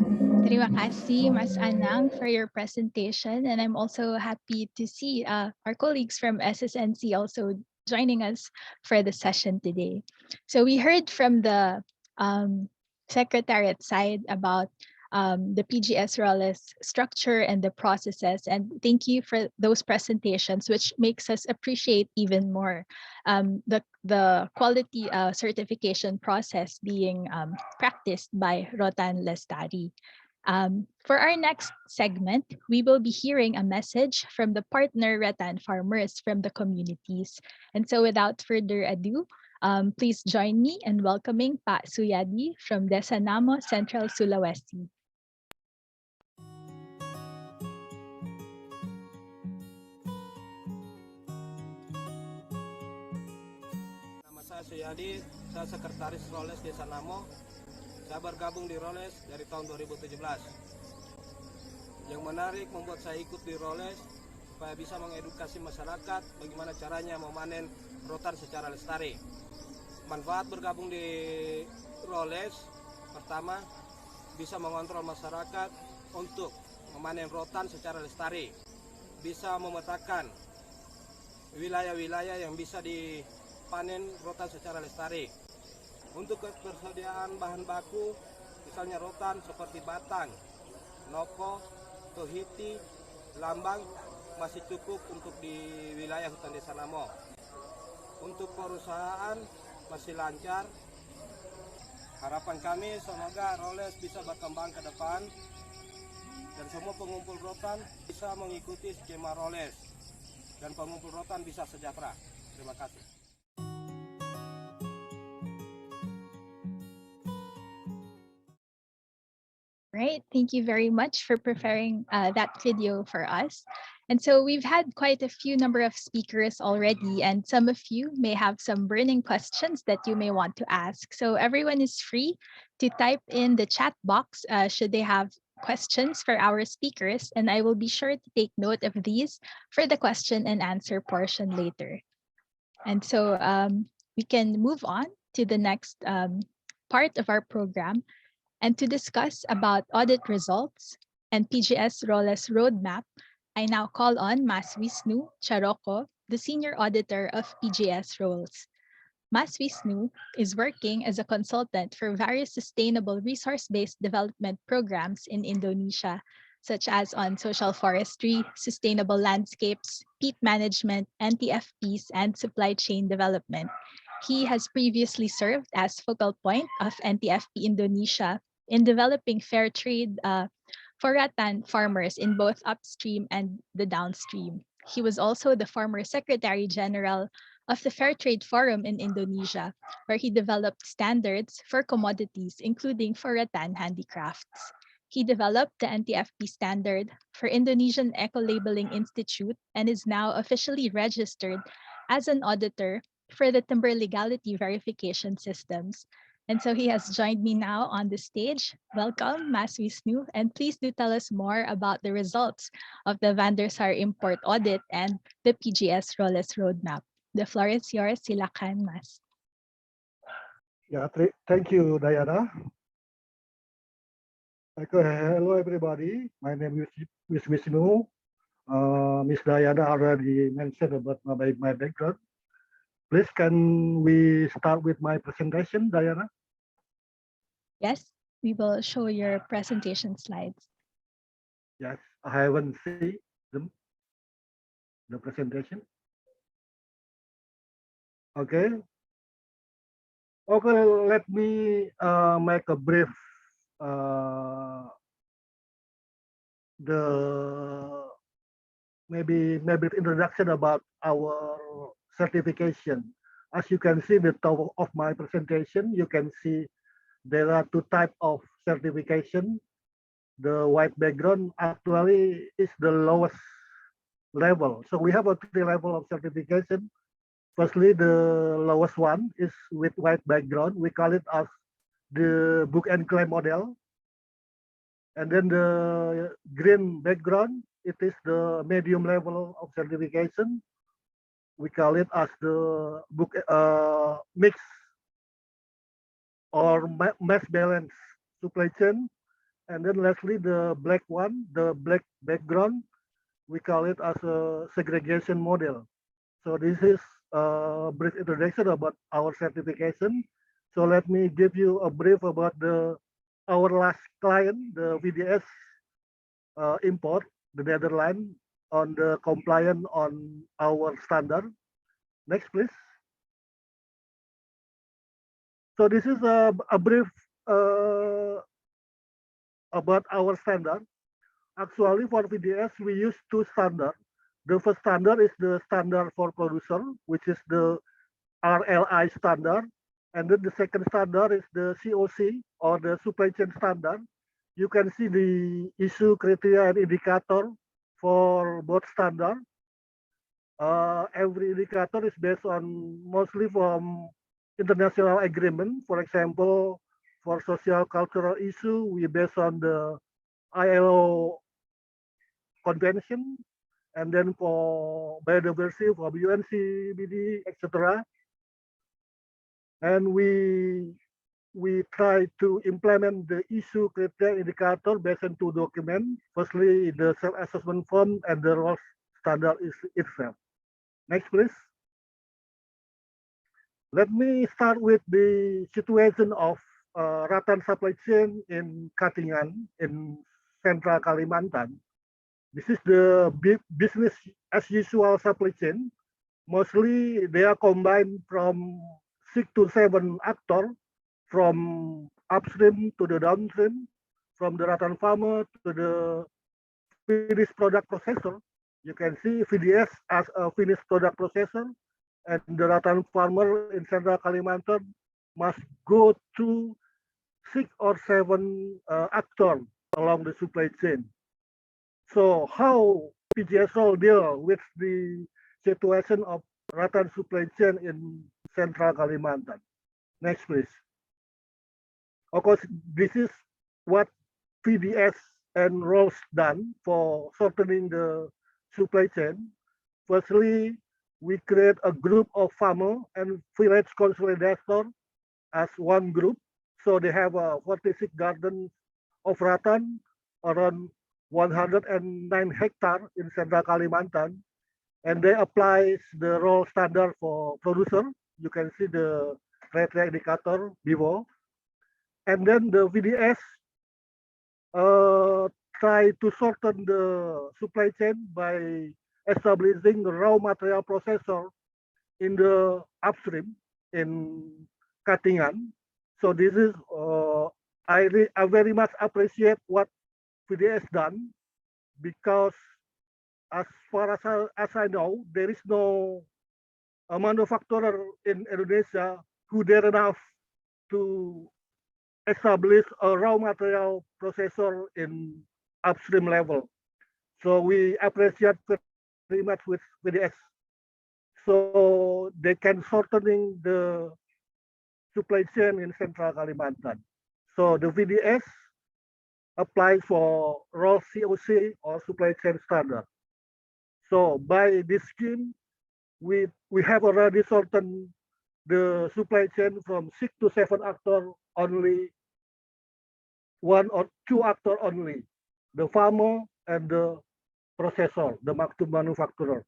Terima kasih, Mas Anang, for your presentation. And I'm also happy to see our colleagues from SSNC also joining us for the session today. So we heard from the Secretariat side about the PGS Roles structure and the processes. And thank you for those presentations, which makes us appreciate even more the quality certification process being practiced by Rotan Lestari. For our next segment, we will be hearing a message from the partner Rotan farmers from the communities. And so without further ado, please join me in welcoming Pak Suyadi from Desanamo, Central Sulawesi. Nama saya Suyadi, saya sekretaris Roles Desa Namo. Saya bergabung di Roles dari tahun 2017. Yang menarik membuat saya ikut di Roles supaya bisa mengedukasi masyarakat bagaimana caranya memanen rotan secara lestari. Manfaat bergabung di Roles pertama bisa mengontrol masyarakat untuk memanen rotan secara lestari, bisa memetakan wilayah-wilayah yang bisa dipanen rotan secara lestari. Untuk ketersediaan bahan baku, misalnya rotan seperti batang, noko, tohiti, lambang masih cukup untuk di wilayah hutan desa Namo. Untuk perusahaan masih lancar. Harapan kami semoga Roles bisa berkembang ke depan dan semua pengumpul rotan bisa mengikuti skema Roles dan pengumpul rotan bisa sejahtera. Terima kasih. Right. Thank you very much for preparing that video for us. And so we've had quite a few number of speakers already, and some of you may have some burning questions that you may want to ask. So everyone is free to type in the chat box should they have questions for our speakers, and I will be sure to take note of these for the question and answer portion later. And so we can move on to the next part of our program. And to discuss about audit results and PGS Roles roadmap, I now call on Mas Wisnu Charoko, the Senior Auditor of PGS Roles. Mas Wisnu is working as a consultant for various sustainable resource-based development programs in Indonesia, such as on social forestry, sustainable landscapes, peat management, NTFPs, and supply chain development. He has previously served as focal point of NTFP Indonesia in developing fair trade for rattan farmers in both upstream and the downstream. He was also the former Secretary General of the Fair Trade Forum in Indonesia, where he developed standards for commodities, including for rattan handicrafts. He developed the NTFP standard for Indonesian Eco-Labeling Institute and is now officially registered as an auditor for the timber legality verification systems. And so he has joined me now on the stage. Welcome, Mas Wisnu, and please do tell us more about the results of the Vandersar import audit and the PGS Roles roadmap. The floor is yours. Silakan, Mas. Yeah, thank you, Diana. Okay, hello, everybody. My name is Wisnu. Miss Diana already mentioned about my background. Please, can we start with my presentation, Diana? Yes, we will show your presentation slides. Yes, I haven't seen them, the presentation. Okay. Okay, let me make a brief maybe introduction about our certification. As you can see the top of my presentation, you can see there are two types of certification. The white background actually is the lowest level. So we have a three level of certification. Firstly, the lowest one is with white background. We call it as the book and claim model. And then the green background, it is the medium level of certification. We call it as the book mix or mass balance supply chain. And then lastly, the black one, the black background, we call it as a segregation model. So this is a brief introduction about our certification. So let me give you a brief about our last client, the VDS import, the Netherlands, on the compliance on our standard. Next, please. So this is a brief about our standard. Actually, for VDS, we use two standards. The first standard is the standard for producer, which is the RLI standard. And then the second standard is the COC or the supply chain standard. You can see the issue criteria and indicator for both standards. Every indicator is based on mostly from international agreement. For example, for social cultural issue, we based on the ILO convention, and then for biodiversity, for UNCBD, etc. And we try to implement the issue criteria indicator based on two documents. Firstly, the self-assessment form and the role standard itself. Next, please. Let me start with the situation of rattan supply chain in Katingan in Central Kalimantan. This is the business as usual supply chain. Mostly they are combined from 6 to 7 actors, from upstream to the downstream, from the rattan farmer to the finished product processor. You can see VDS as a finished product processor, and the rattan farmer in Central Kalimantan must go through 6 or 7 actors along the supply chain. So how PGS will deal with the situation of rattan supply chain in Central Kalimantan? Next, please. Of course, this is what PDS and roles done for shortening the supply chain. Firstly, we create a group of farmer and village consolidator as one group. So they have a 46 gardens of rattan, around 109 hectares in Central Kalimantan, and they apply the role standard for producer. You can see the red indicator below. And then the VDS try to shorten the supply chain by establishing the raw material processor in the upstream in Katingan. So this is I very much appreciate what VDS done, because as far as I know, there is no manufacturer in Indonesia who dare enough to establish a raw material processor in upstream level. So we appreciate very much with VDS. So they can shortening the supply chain in Central Kalimantan. So the VDS applies for raw COC or supply chain standard. So by this scheme, we have already shortened the supply chain from 6 to 7 actors, only 1 or 2 actors only, the farmer and the processor, the manufacturer.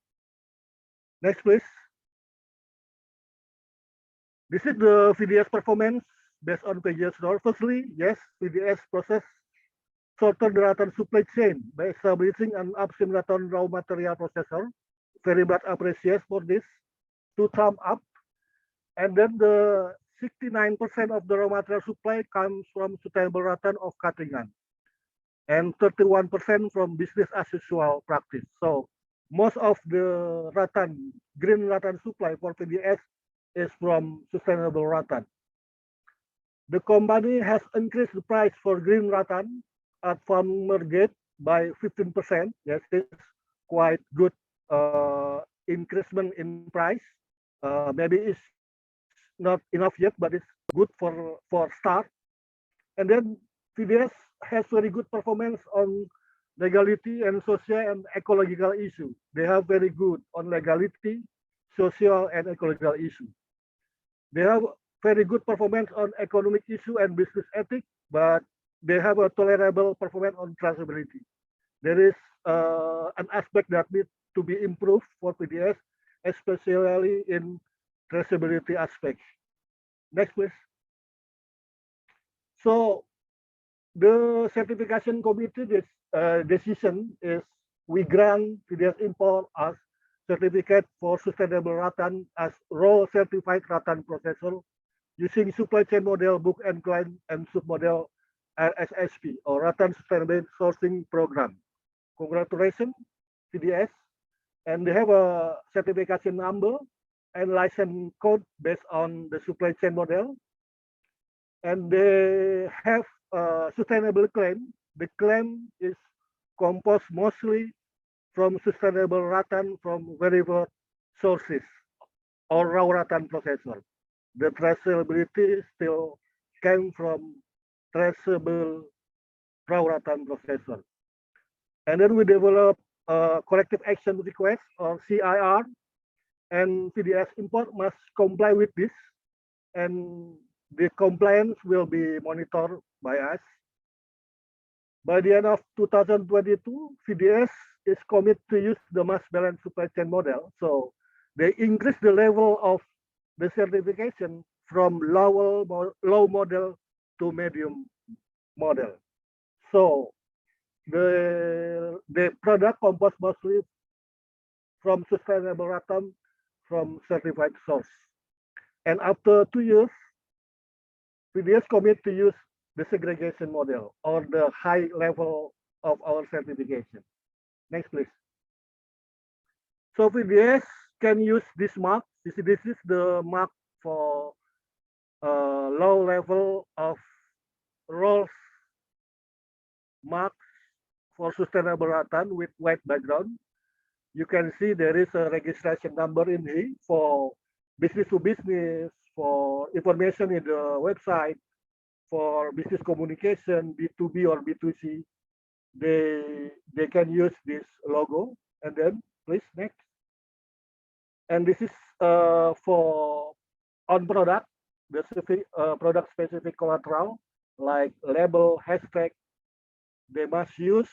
Next, please. This is the VDS performance based on PGS score. Firstly, yes, VDS process shorten the rattan supply chain by establishing an upstream rattan raw material processor. Very much appreciate for this. 2 thumbs up. And then the 69% of the raw material supply comes from sustainable rattan of Katingan, and 31% from business as usual practice. So most of the rattan, green rattan supply for PDS is from sustainable rattan. The company has increased the price for green rattan at farmer gate by 15%. Yes, it's quite good increasement in price. Maybe it's not enough yet, but it's good for start. And then PDS has very good performance on legality and social and ecological issue. They have very good on legality, social and ecological issue. They have very good performance on economic issue and business ethics, but they have a tolerable performance on traceability. There is an aspect that needs to be improved for PDS, especially in traceability aspects. Next, please. So the certification committee decision is we grant PDS import as certificate for sustainable rattan as raw certified rattan processor using supply chain model book and client and submodel RSSP or rattan sustainable sourcing program. Congratulations, PDS, and they have a certification number and license code based on the supply chain model, and they have a sustainable claim. The claim is composed mostly from sustainable rattan from variable sources or raw rattan processor. The traceability still came from traceable raw rattan processor. And then we develop a corrective action request or CIR, and PDS import must comply with this, and the compliance will be monitored by us. By the end of 2022, PDS is committed to use the mass balance supply chain model. So they increase the level of the certification from low model to medium model. So the product composed mostly from sustainable rattan from certified source. And after 2 years, PGS commit to use the segregation model or the high level of our certification. Next, please. So PGS can use this mark. This is the mark for low level of rolls marks for sustainable rattan with white background. You can see there is a registration number in here for business to business, for information in the website, for business communication, B2B or B2C. They can use this logo. And then please next. And this is for on product, the product specific collateral like label, hashtag. They must use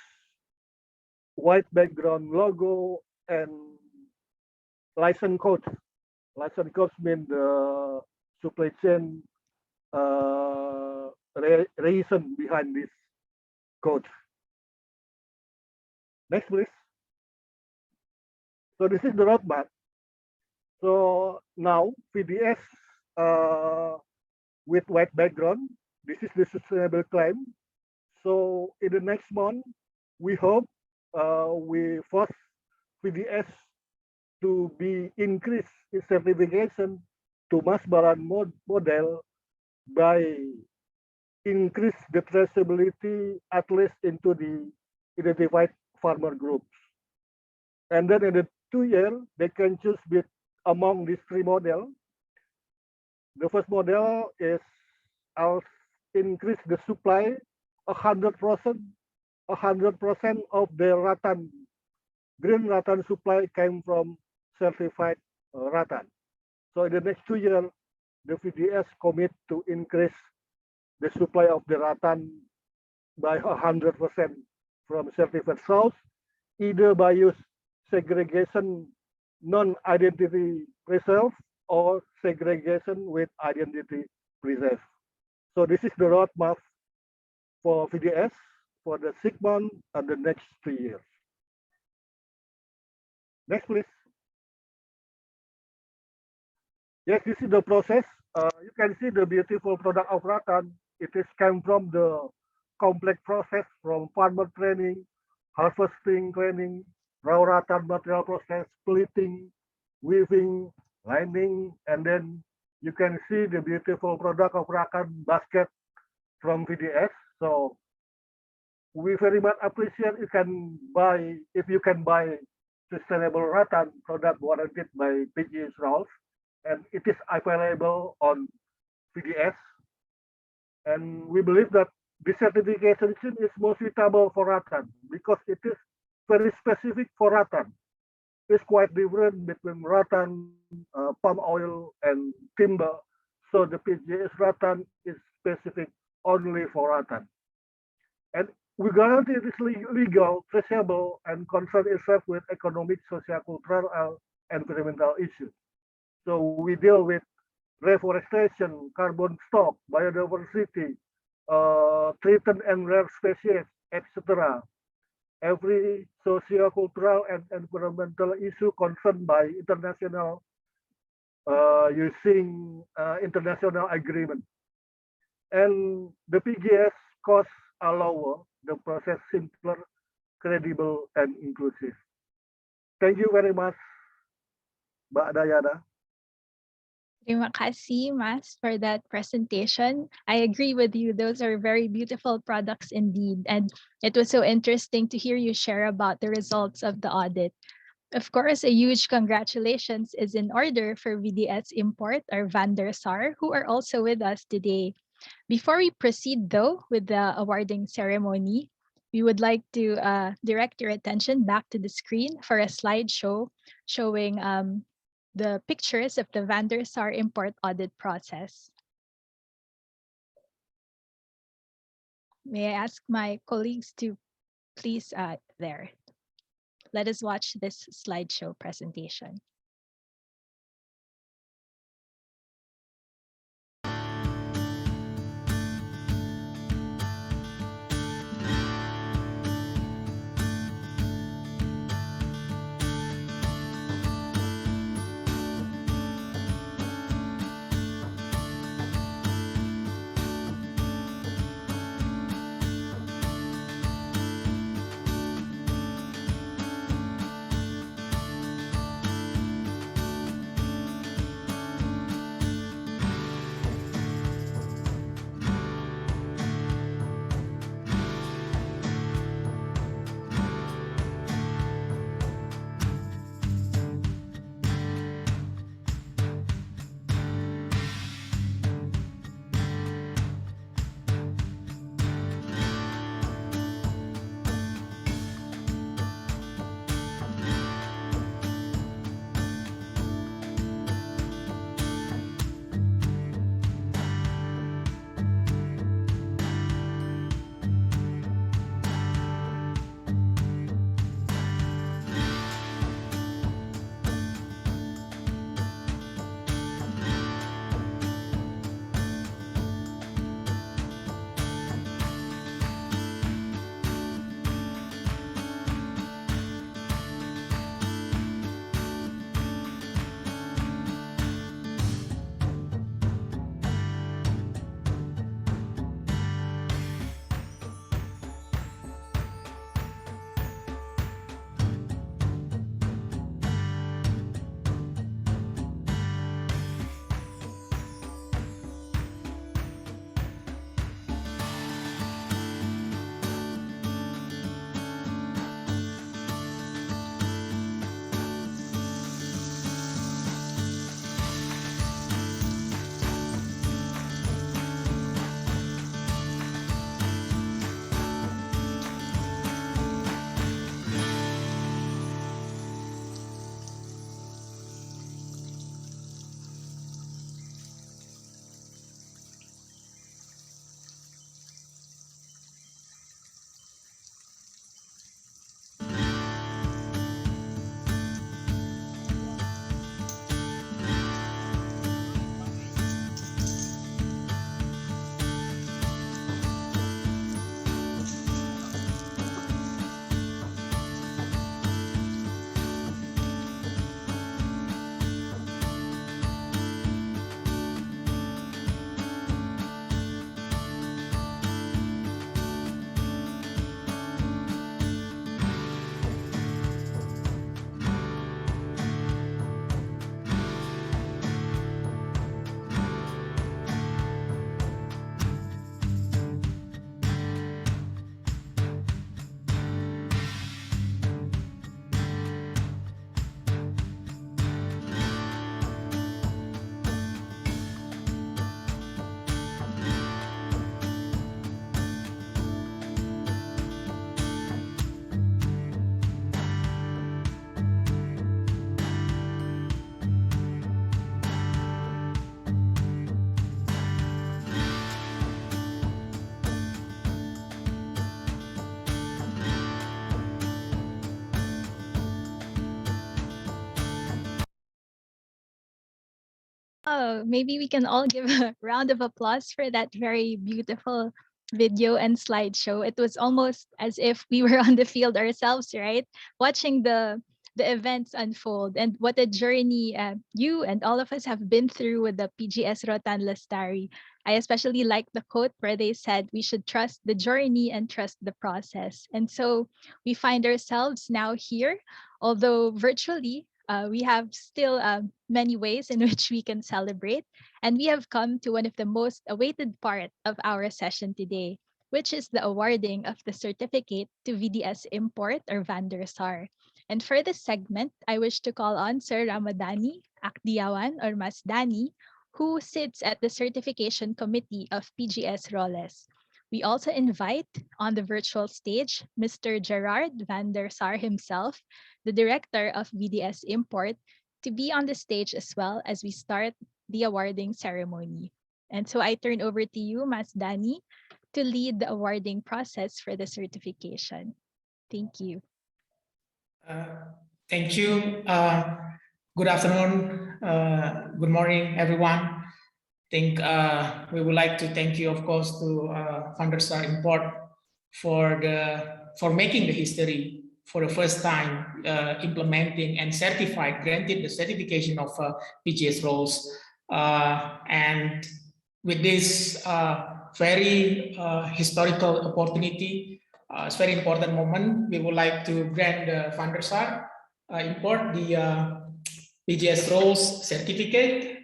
white background logo and license code. License codes mean the supply chain reason behind this code. Next, please. So this is the roadmap. So now PDS with white background. This is the sustainable claim. So in the next month, we hope we force PDS to be increased in certification to mass barang model by increase the traceability at least into the identified farmer groups. And then in the 2 years, they can choose among these 3 models. The first model is I'll increase the supply 100%, 100% of the rattan, green rattan supply came from certified rattan. So in the next 2 years, the VDS commit to increase the supply of the rattan by 100% from certified source, either by use segregation non-identity preserve or segregation with identity preserve. So this is the roadmap for VDS for the 6 months and the next 3 years. Next, please. Yes, this is the process. You can see the beautiful product of rattan. It is came from the complex process from farmer training, harvesting training, raw rattan material process, splitting, weaving, lining, and then you can see the beautiful product of rattan basket from VDS. So we very much appreciate you can buy, if you can buy sustainable rattan product warranted by PGS rules, and it is available on VDS. And we believe that this certification is more suitable for rattan because it is very specific for rattan. It's quite different between rattan, palm oil, and timber. So the PGS rattan is specific only for rattan. And we guarantee it is legal, traceable, and concern itself with economic, social, cultural, and environmental issues. So we deal with reforestation, carbon stock, biodiversity, threatened and rare species, etc. Every socio-cultural and environmental issue concerned by international using international agreement. And the PGS costs are lower, the process simpler, credible, and inclusive. Thank you very much, Mbak Dayana. Terima kasih, Mas, for that presentation. I agree with you. Those are very beautiful products indeed. And it was so interesting to hear you share about the results of the audit. Of course, a huge congratulations is in order for VDS Import or Vander Sar, who are also with us today. Before we proceed, though, with the awarding ceremony, we would like to direct your attention back to the screen for a slideshow showing the pictures of the Vander Sar import audit process. May I ask my colleagues to please there. Let us watch this slideshow presentation. Oh, maybe we can all give a round of applause for that very beautiful video and slideshow. It was almost as if we were on the field ourselves, right? Watching the events unfold, and what a journey you and all of us have been through with the PGS Rotan Lestari. I especially like the quote where they said we should trust the journey and trust the process. And so we find ourselves now here, although virtually. We have still many ways in which we can celebrate. And we have come to one of the most awaited part of our session today, which is the awarding of the certificate to VDS Import or Vandersar. And for this segment, I wish to call on Sir Ramadani Akdiawan or Mas Dani, who sits at the certification committee of PGS Roles. We also invite on the virtual stage Mr. Gerard Vandersar himself, the director of VDS Import, to be on the stage as well as we start the awarding ceremony. And so I turn over to you, Mas Dani, to lead the awarding process for the certification. Thank you. Thank you. Good afternoon. Good morning, everyone. I think we would like to thank you, of course, to Vandersar Import for making the history for the first time, implementing and granted the certification of PGS roles. And with this very historical opportunity, it's a very important moment. We would like to grant the Vandersar Import the PGS roles certificate.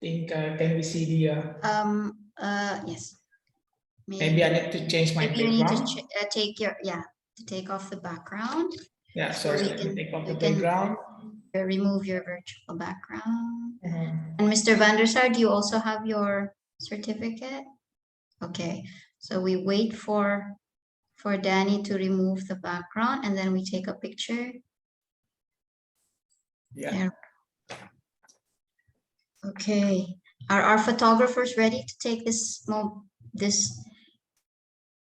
I think can we see the? Yes. Maybe I need to change my background. You need to take off the background. Yeah, so sorry. Take off the background. Remove your virtual background. And Mr. Vandersar, do you also have your certificate? Okay. So we wait for Danny to remove the background, and then we take a picture. Yeah. There. Okay. Are our photographers ready to take this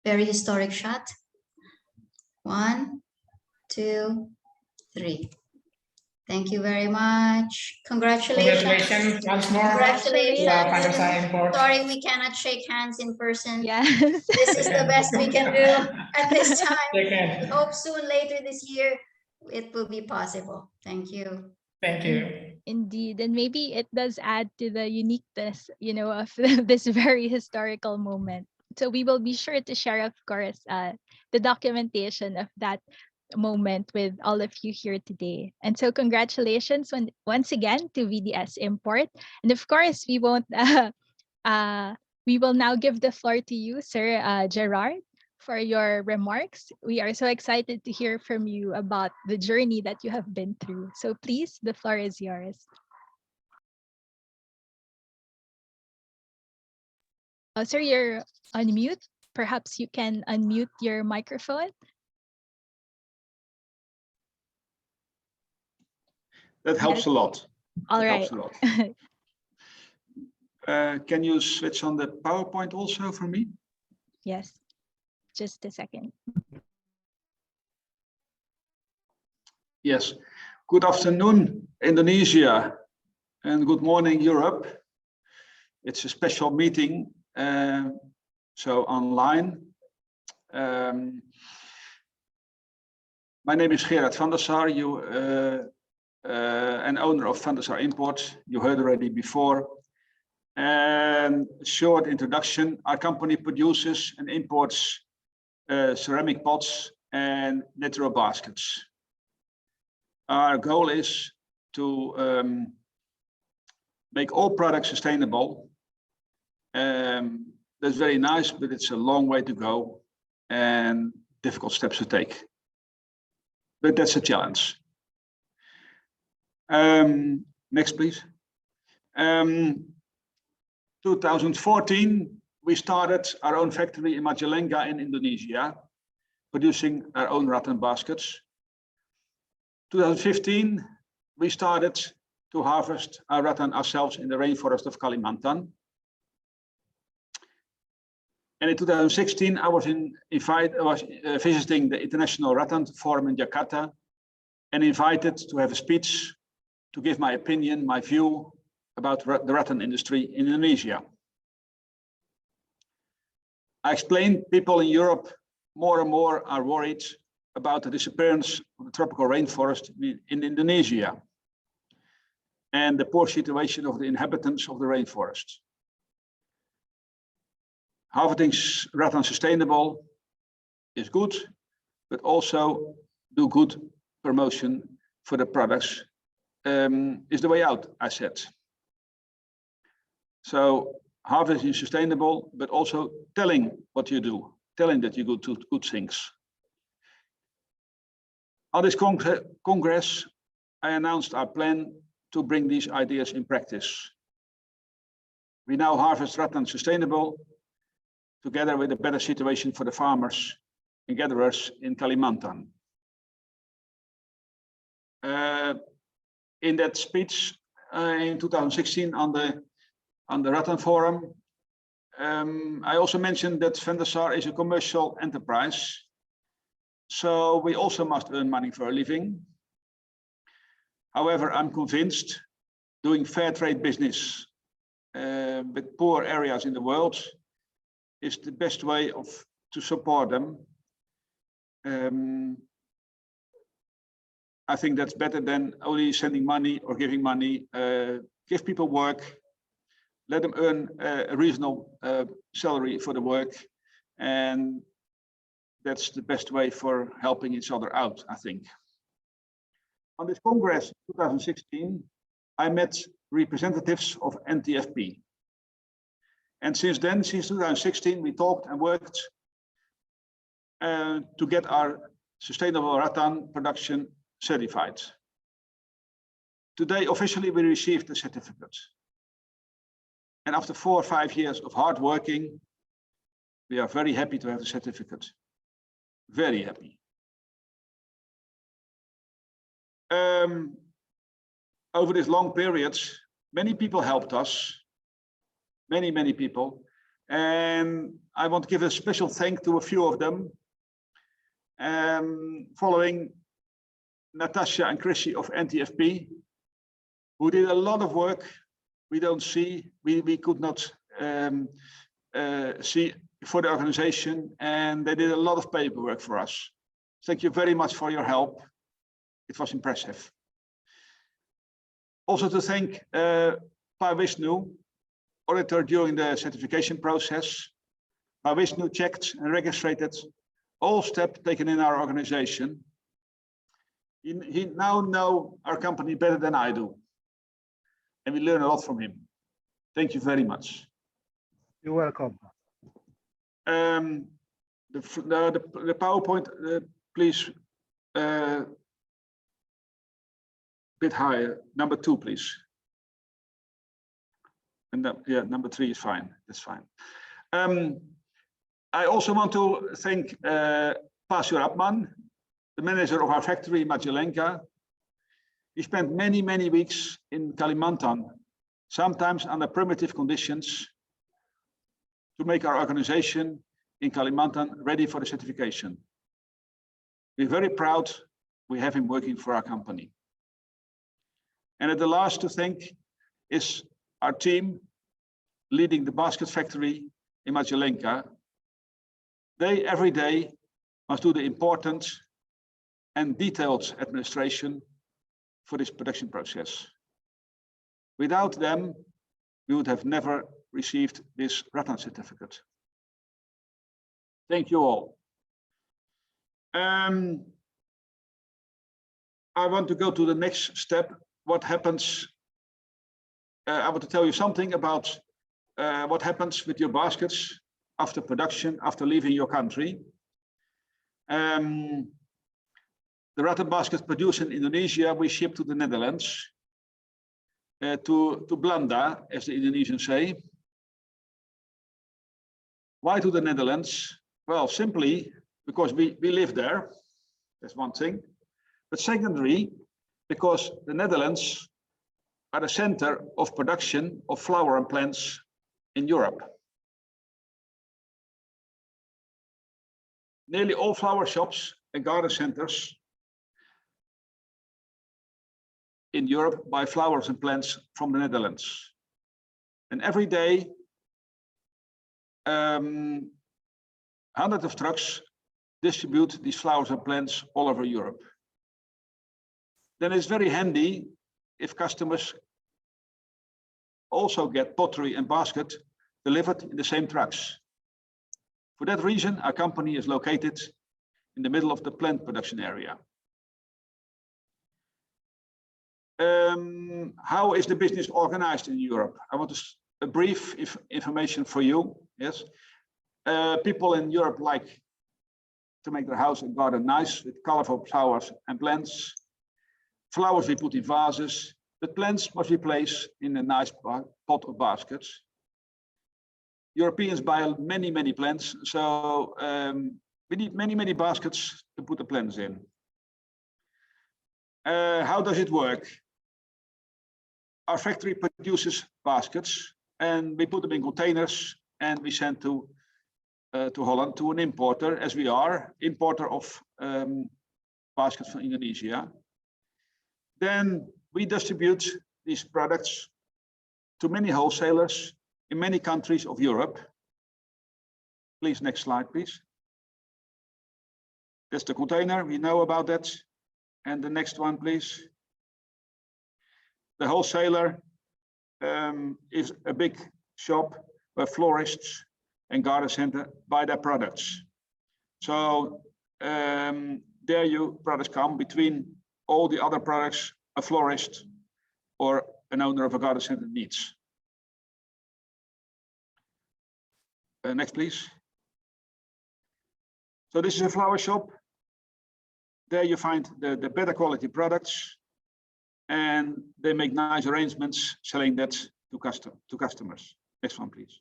very historic shot? 1, 2, 3. Thank you very much. Congratulations. Congratulations once more. Congratulations. Sorry, we cannot shake hands in person. Yes. This is the best we can do at this time. We hope soon later this year it will be possible. Thank you. Thank you. Indeed, and maybe it does add to the uniqueness, of this very historical moment. So we will be sure to share, of course, the documentation of that moment with all of you here today. And so congratulations once again to VDS Import. And of course, we will now give the floor to you, Sir Gerard, for your remarks. We are so excited to hear from you about the journey that you have been through. So please, the floor is yours. Sir, you're on mute. Perhaps you can unmute your microphone. That helps a lot. All right. Can you switch on the PowerPoint also for me? Yes. Just a second. Yes. Good afternoon, Indonesia, and good morning, Europe. It's a special meeting, so online. My name is Gerard Vandersar, an owner of Vandersar Imports. You heard already before. And short introduction: our company produces and imports ceramic pots and natural baskets. Our goal is to make all products sustainable. That's very nice, but it's a long way to go and difficult steps to take. But that's a challenge. Next, please. 2014, we started our own factory in Majalengka in Indonesia, producing our own rattan baskets. 2015, we started to harvest our rattan ourselves in the rainforest of Kalimantan. And in 2016, I was visiting the International Rattan Forum in Jakarta and invited to have a speech to give my opinion, my view about the rattan industry in Indonesia. I explained people in Europe more and more are worried about the disappearance of the tropical rainforest in Indonesia and the poor situation of the inhabitants of the rainforest. Harvesting rattan sustainable is good, but also do good promotion for the products is the way out, I said. So harvesting sustainable, but also telling what you do, telling that you do good things. On this Congress, I announced our plan to bring these ideas in practice. We now harvest rattan sustainable, together with a better situation for the farmers and gatherers in Kalimantan. In that speech in 2016 on the Rattan Forum, I also mentioned that Vendasar is a commercial enterprise, so we also must earn money for a living. However, I'm convinced doing fair trade business with poor areas in the world is the best way to support them. I think that's better than only sending money or giving money. Give people work, let them earn a reasonable salary for the work, and that's the best way for helping each other out, I think. On this Congress 2016, I met representatives of NTFP. And since then, since 2016, we talked and worked to get our sustainable rattan production certified. Today, officially, we received the certificate. And after 4 or 5 years of hard working, we are very happy to have the certificate. Very happy. Over this long period, many people helped us. Many people. And I want to give a special thank to a few of them. Following Natasha and Chrissy of NTFP, who did a lot of work we don't see, we could not see for the organization, and they did a lot of paperwork for us. Thank you very much for your help. It was impressive. Also to thank Pa Vishnu, auditor during the certification process. Pa Vishnu checked and registered all steps taken in our organization. He now knows our company better than I do. And we learn a lot from him. Thank you very much. You're welcome. The PowerPoint, please, bit higher. Number 2, please. And yeah, number 3 is fine. That's fine. I also want to thank Pa Surapman, the manager of our factory in Majalengka. He spent many weeks in Kalimantan, sometimes under primitive conditions, to make our organization in Kalimantan ready for the certification. We're very proud we have him working for our company. And at the last to thank is our team leading the basket factory in Majalengka. They every day must do the important and detailed administration for this production process. Without them, we would have never received this Rattan certificate. Thank you all. I want to go to the next step. What happens? I want to tell you something about what happens with your baskets after production, after leaving your country. The rattan baskets produced in Indonesia, we ship to the Netherlands, to Belanda, as the Indonesians say. Why to the Netherlands? Well, simply because we live there. That's one thing. But secondly, because the Netherlands are the center of production of flower and plants in Europe. Nearly all flower shops and garden centers in Europe buy flowers and plants from the Netherlands. And every day, hundreds of trucks distribute these flowers and plants all over Europe. Then it's very handy if customers also get pottery and basket delivered in the same trucks. For that reason, our company is located in the middle of the plant production area. How is the business organized in Europe? I want a brief information for you. Yes, people in Europe like to make their house and garden nice with colorful flowers and plants. Flowers we put in vases, but plants must be placed in a nice pot or baskets. Europeans buy many plants, so we need many baskets to put the plants in. How does it work? Our factory produces baskets and we put them in containers and we send to Holland to an importer, as we are importer of baskets from Indonesia. Then we distribute these products to many wholesalers in many countries of Europe. Please, next slide, please. That's the container, we know about that. And the next one, please. The wholesaler is a big shop where florists and garden center buy their products. So there your products come between all the other products a florist or an owner of a garden center needs. Next, please. So this is a flower shop. There you find the better quality products, and they make nice arrangements selling that to customers. Next one, please.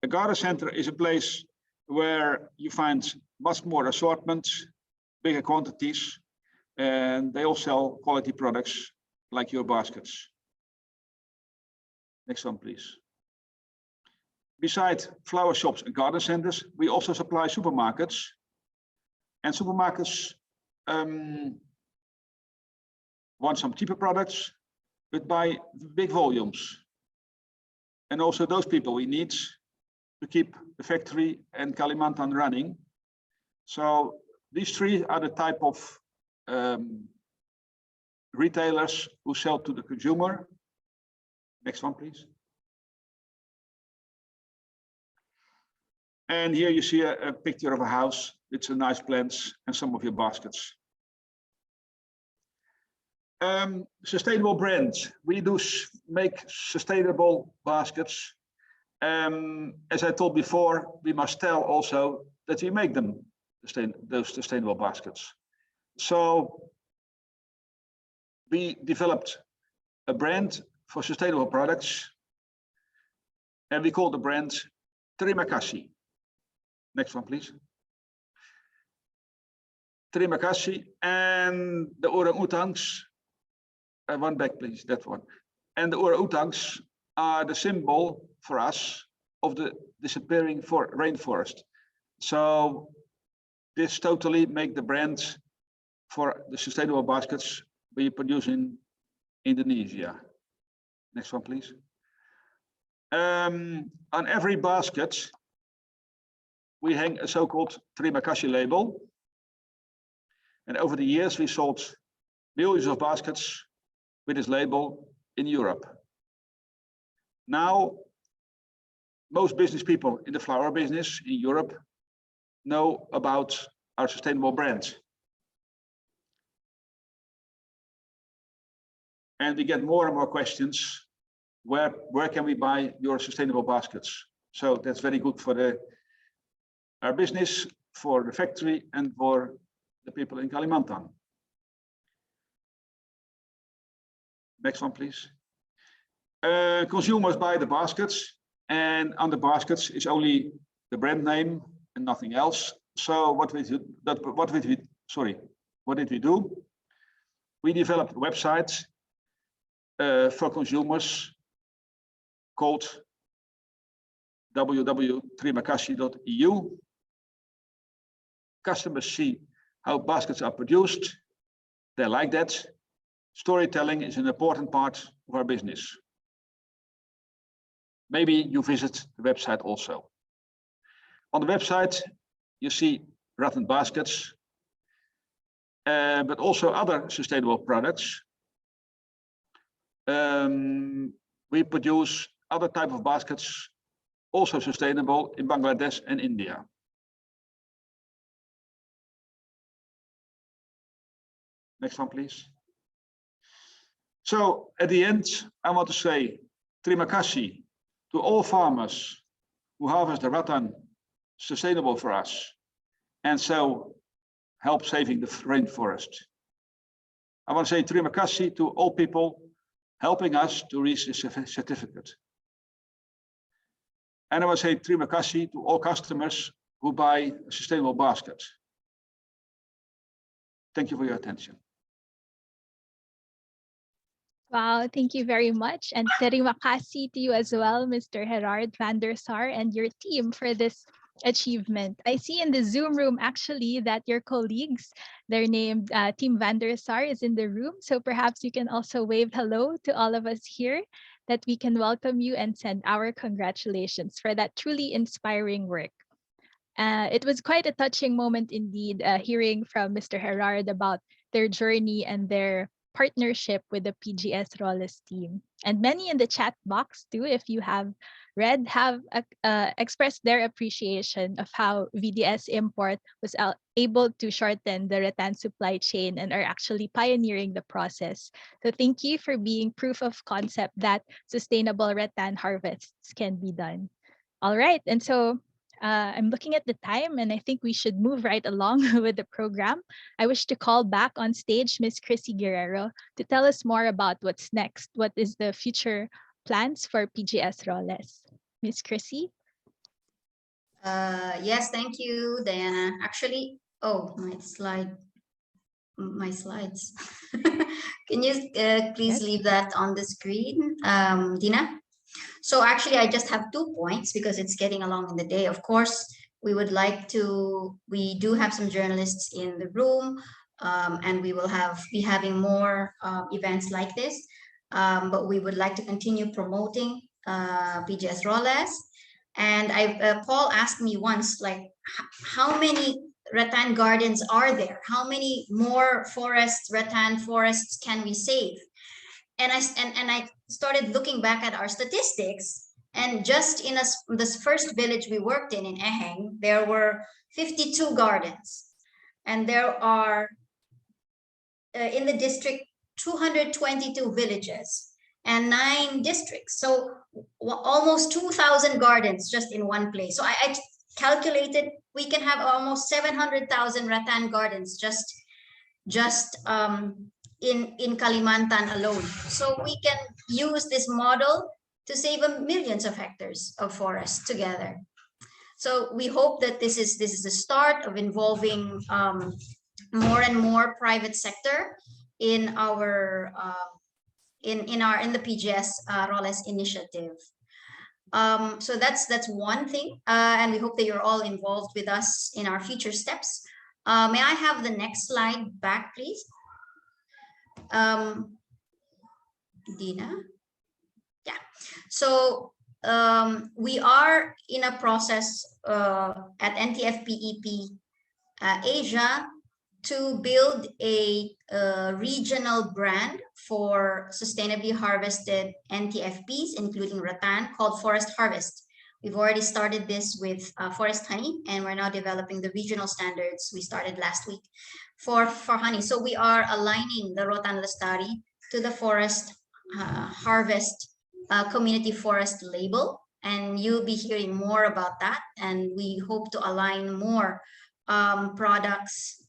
A garden center is a place where you find much more assortment, bigger quantities, and they all sell quality products like your baskets. Next one, please. Besides flower shops and garden centers, we also supply supermarkets. And supermarkets want some cheaper products, but buy big volumes. And also those people we need to keep the factory and Kalimantan running. So these three are the type of retailers who sell to the consumer. Next one, please. And here you see a picture of a house with some nice plants and some of your baskets. Sustainable brands. We do make sustainable baskets. As I told before, we must tell also that we make them, those sustainable baskets. So we developed a brand for sustainable products, and we call the brand Terima Kasih. Next one, please. Terima Kasih. And the orang-utans, one back, please, that one. And the orang-utans are the symbol for us of the disappearing rainforest. So this totally make the brand for the sustainable baskets we produce in Indonesia. Next one, please. On every basket, we hang a so-called Terima Kasih label. And over the years, we sold millions of baskets with this label in Europe. Now, most business people in the flower business in Europe know about our sustainable brand. And we get more and more questions, where can we buy your sustainable baskets? So that's very good for our business, for the factory, and for the people in Kalimantan. Next one, please. Consumers buy the baskets, and on the baskets is only the brand name and nothing else. So what did we do? We developed a website for consumers called www.trimakasih.eu. Customers see how baskets are produced. They like that. storytelling is an important part of our business. Maybe you visit the website also. On the website, you see rattan baskets, but also other sustainable products. We produce other type of baskets, also sustainable in Bangladesh and India. Next one, please. So at the end, I want to say terima kasih to all farmers who harvest the rattan sustainable for us and so help saving the rainforest. I want to say terima kasih to all people helping us to reach this certificate. And I want to say terima kasih to all customers who buy a sustainable basket. Thank you for your attention. Wow, thank you very much. And terima kasih to you as well, Mr. Gerard van der Sar and your team for this achievement. I see in the Zoom room actually that your colleagues, they're named Team van der Sar is in the room. So perhaps you can also wave hello to all of us here, that we can welcome you and send our congratulations for that truly inspiring work. It was quite a touching moment indeed, hearing from Mr. Gerard about their journey and their partnership with the PGS Roles team. And many in the chat box too, if you have read, have expressed their appreciation of how VDS Import was able to shorten the rattan supply chain and are actually pioneering the process. So thank you for being proof of concept that sustainable rattan harvests can be done. All right, and so I'm looking at the time, and I think we should move right along with the program. I wish to call back on stage Ms. Chrissy Guerrero to tell us more about what's next. What is the future plans for PGS Roles? Ms. Chrissy? Yes, thank you, Diana. Actually, oh, my slides. Can you please leave that on the screen, Dina? So actually, I just have 2 points because it's getting along in the day. Of course, we do have some journalists in the room, and we will be having more events like this. But we would like to continue promoting PGS Roles. And Paul asked me once, like, how many rattan gardens are there? How many more rattan forests can we save? And I started looking back at our statistics, and just in this first village we worked in Eheng, there were 52 gardens, and there are in the district 222 villages and 9 districts, so almost 2,000 gardens just in one place. So I calculated we can have almost 700,000 rattan gardens just in Kalimantan alone. So we can use this model to save millions of hectares of forest together. So we hope that this is the start of involving more and more private sector in our in the PGS Roles initiative. So that's one thing, and we hope that you're all involved with us in our future steps. May I have the next slide back, please? Dina? Yeah. So we are in a process at NTFP-EP Asia to build a regional brand for sustainably harvested NTFPs, including rattan, called Forest Harvest. We've already started this with forest honey, and we're now developing the regional standards we started last week for honey. So we are aligning the Rotan Lestari to the Forest Harvest Community Forest label, and you'll be hearing more about that. And we hope to align more products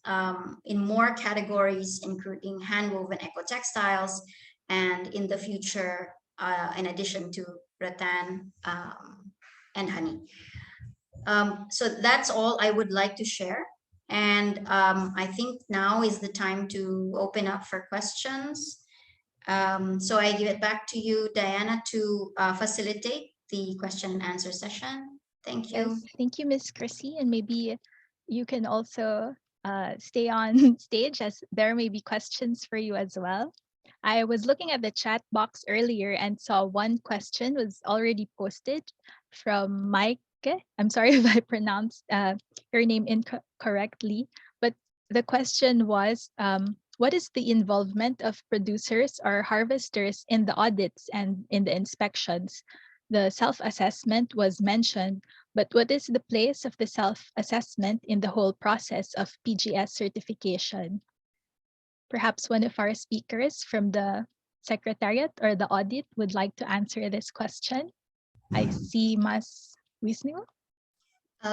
in more categories, including hand-woven eco-textiles, and in the future, in addition to rattan and honey. So that's all I would like to share. And I think now is the time to open up for questions. So I give it back to you, Diana, to facilitate the question and answer session. Thank you. Yes, thank you, Ms. Chrissy. And maybe you can also stay on stage, as there may be questions for you as well. I was looking at the chat box earlier and saw one question was already posted from Mike. I'm sorry if I pronounced your name incorrectly, but the question was, what is the involvement of producers or harvesters in the audits and in the inspections? The self-assessment was mentioned, but what is the place of the self-assessment in the whole process of PGS certification? Perhaps one of our speakers from the Secretariat or the audit would like to answer this question. I see Mas Wisnu.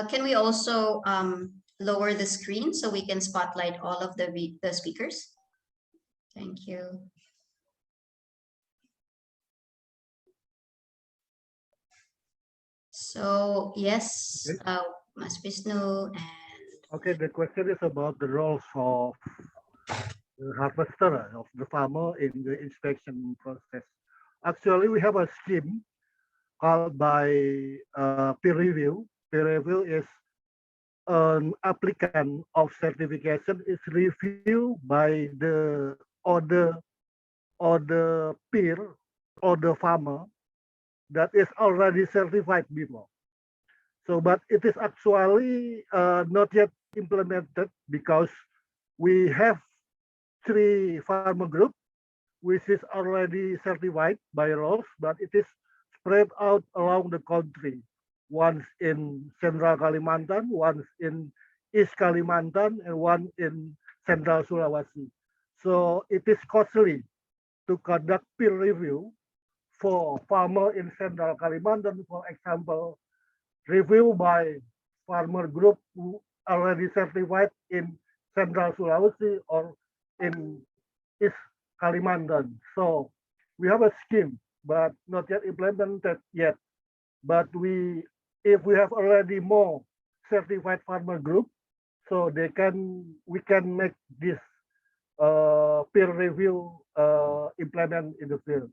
Can we also lower the screen so we can spotlight all of the speakers? Thank you. So yes, Mas Wisnu and Okay, the question is about the roles of the harvester, of the farmer in the inspection process. Actually, we have a scheme called by peer review. Peer review is an applicant of certification is reviewed by the other peer or the farmer that is already certified before. So, but it is actually not yet implemented because we have 3 farmer group which is already certified by roles, but it is spread out along the country. Once in Central Kalimantan, once in East Kalimantan, and one in Central Sulawesi. So it is costly to conduct peer review for farmer in Central Kalimantan, for example, review by farmer group who already certified in Central Sulawesi or in East Kalimantan. So we have a scheme, but not yet implemented yet. But if we have already more certified farmer group, so we can make this peer review implement in the field.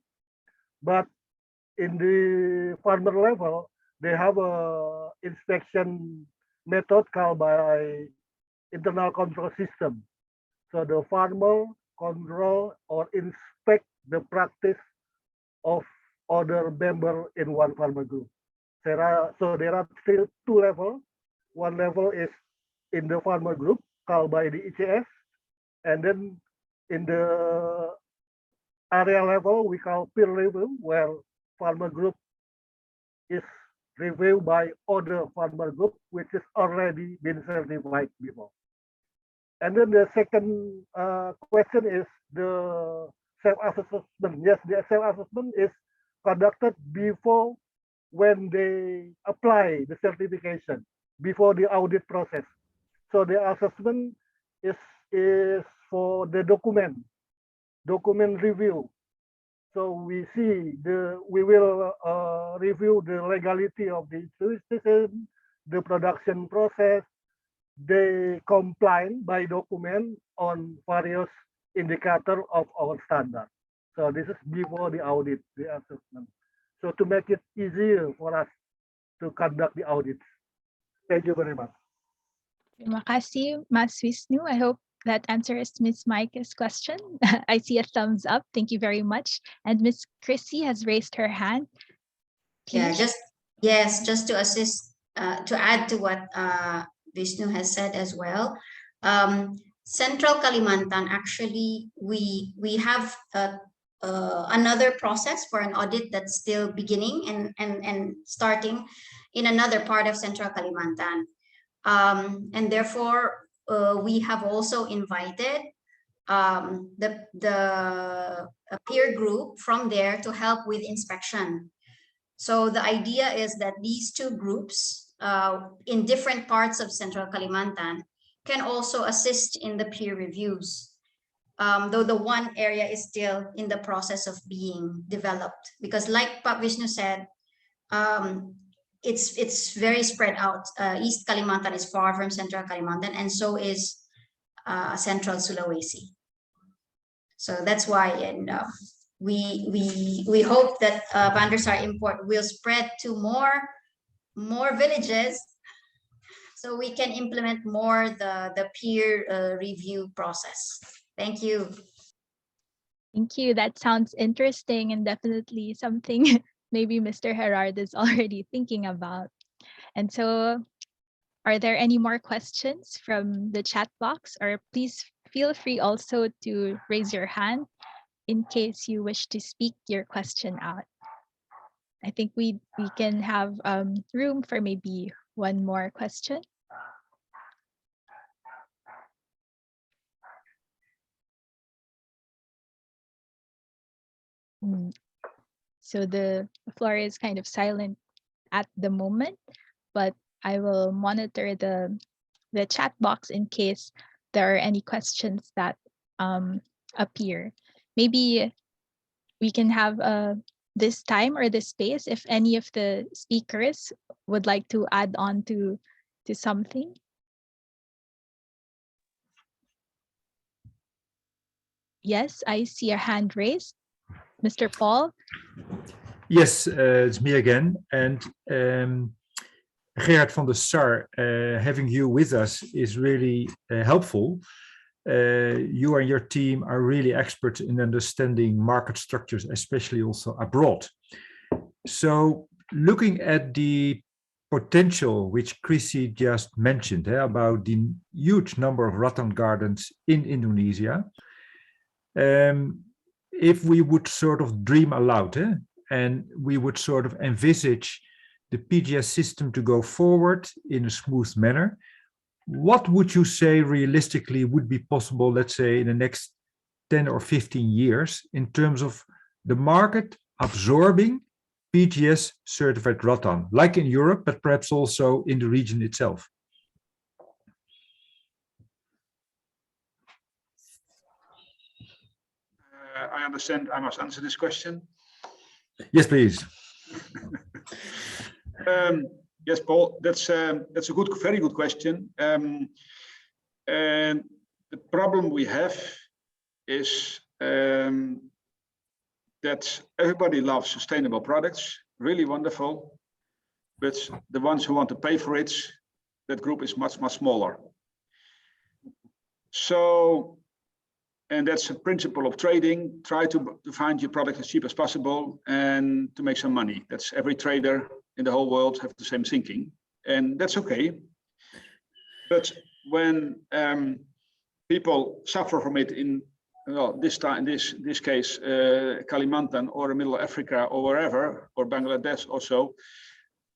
But in the farmer level, they have a inspection method called by internal control system. So the farmer control or inspect the practice of other member in one farmer group. There are 2 levels. One level is in the farmer group called by the ECS, and then in the area level we call peer review, where farmer group is reviewed by other farmer group which is already been certified before. And then the second question is the self-assessment. Yes, the self-assessment is conducted before when they apply the certification, before the audit process. So the assessment is for the document review. So we will review the legality of the institution, the production process, they comply by document on various indicator of our standard. So this is before the audit, the assessment. So to make it easier for us to conduct the audits. Thank you very much. Terima kasih, Mas Wisnu. I hope that answers Ms. Mike's question. I see a thumbs up. Thank you very much. And Ms. Chrissy has raised her hand. Please. Yeah, just to assist, to add to what Vishnu has said as well. Central Kalimantan, actually, we have another process for an audit that's still beginning and starting in another part of Central Kalimantan. And therefore, we have also invited the peer group from there to help with inspection. So the idea is that these 2 groups in different parts of Central Kalimantan can also assist in the peer reviews, though the one area is still in the process of being developed. Because like Pak Vishnu said, it's very spread out. East Kalimantan is far from Central Kalimantan, and so is Central Sulawesi. So that's why, and we hope that Bandersar import will spread to more villages, so we can implement more the peer review process. Thank you. Thank you. That sounds interesting and definitely something maybe Mr. Gerard is already thinking about. And so, are there any more questions from the chat box? Or please feel free also to raise your hand in case you wish to speak your question out. I think we can have room for maybe one more question. So the floor is kind of silent at the moment, but I will monitor the chat box in case there are any questions that appear. Maybe we can have this time or this space if any of the speakers would like to add on to something. Yes, I see a hand raised. Mr. Paul? Yes, it's me again. And Gerard van der Sar, having you with us is really helpful. You and your team are really experts in understanding market structures, especially also abroad. So looking at the potential which Chrissy just mentioned about the huge number of rattan gardens in Indonesia, if we would sort of dream aloud and we would sort of envisage the PGS system to go forward in a smooth manner, what would you say realistically would be possible, let's say, in the next 10 or 15 years in terms of the market absorbing PGS certified rattan, like in Europe, but perhaps also in the region itself? I understand I must answer this question. Yes, please. Yes, Paul, that's a very good question. And the problem we have is that everybody loves sustainable products, really wonderful, but the ones who want to pay for it, that group is much, much smaller. So, and that's a principle of trading, try to find your product as cheap as possible and to make some money. That's every trader in the whole world have the same thinking, and that's okay. But when people suffer from it in this case, Kalimantan or Middle Africa or wherever, or Bangladesh or so,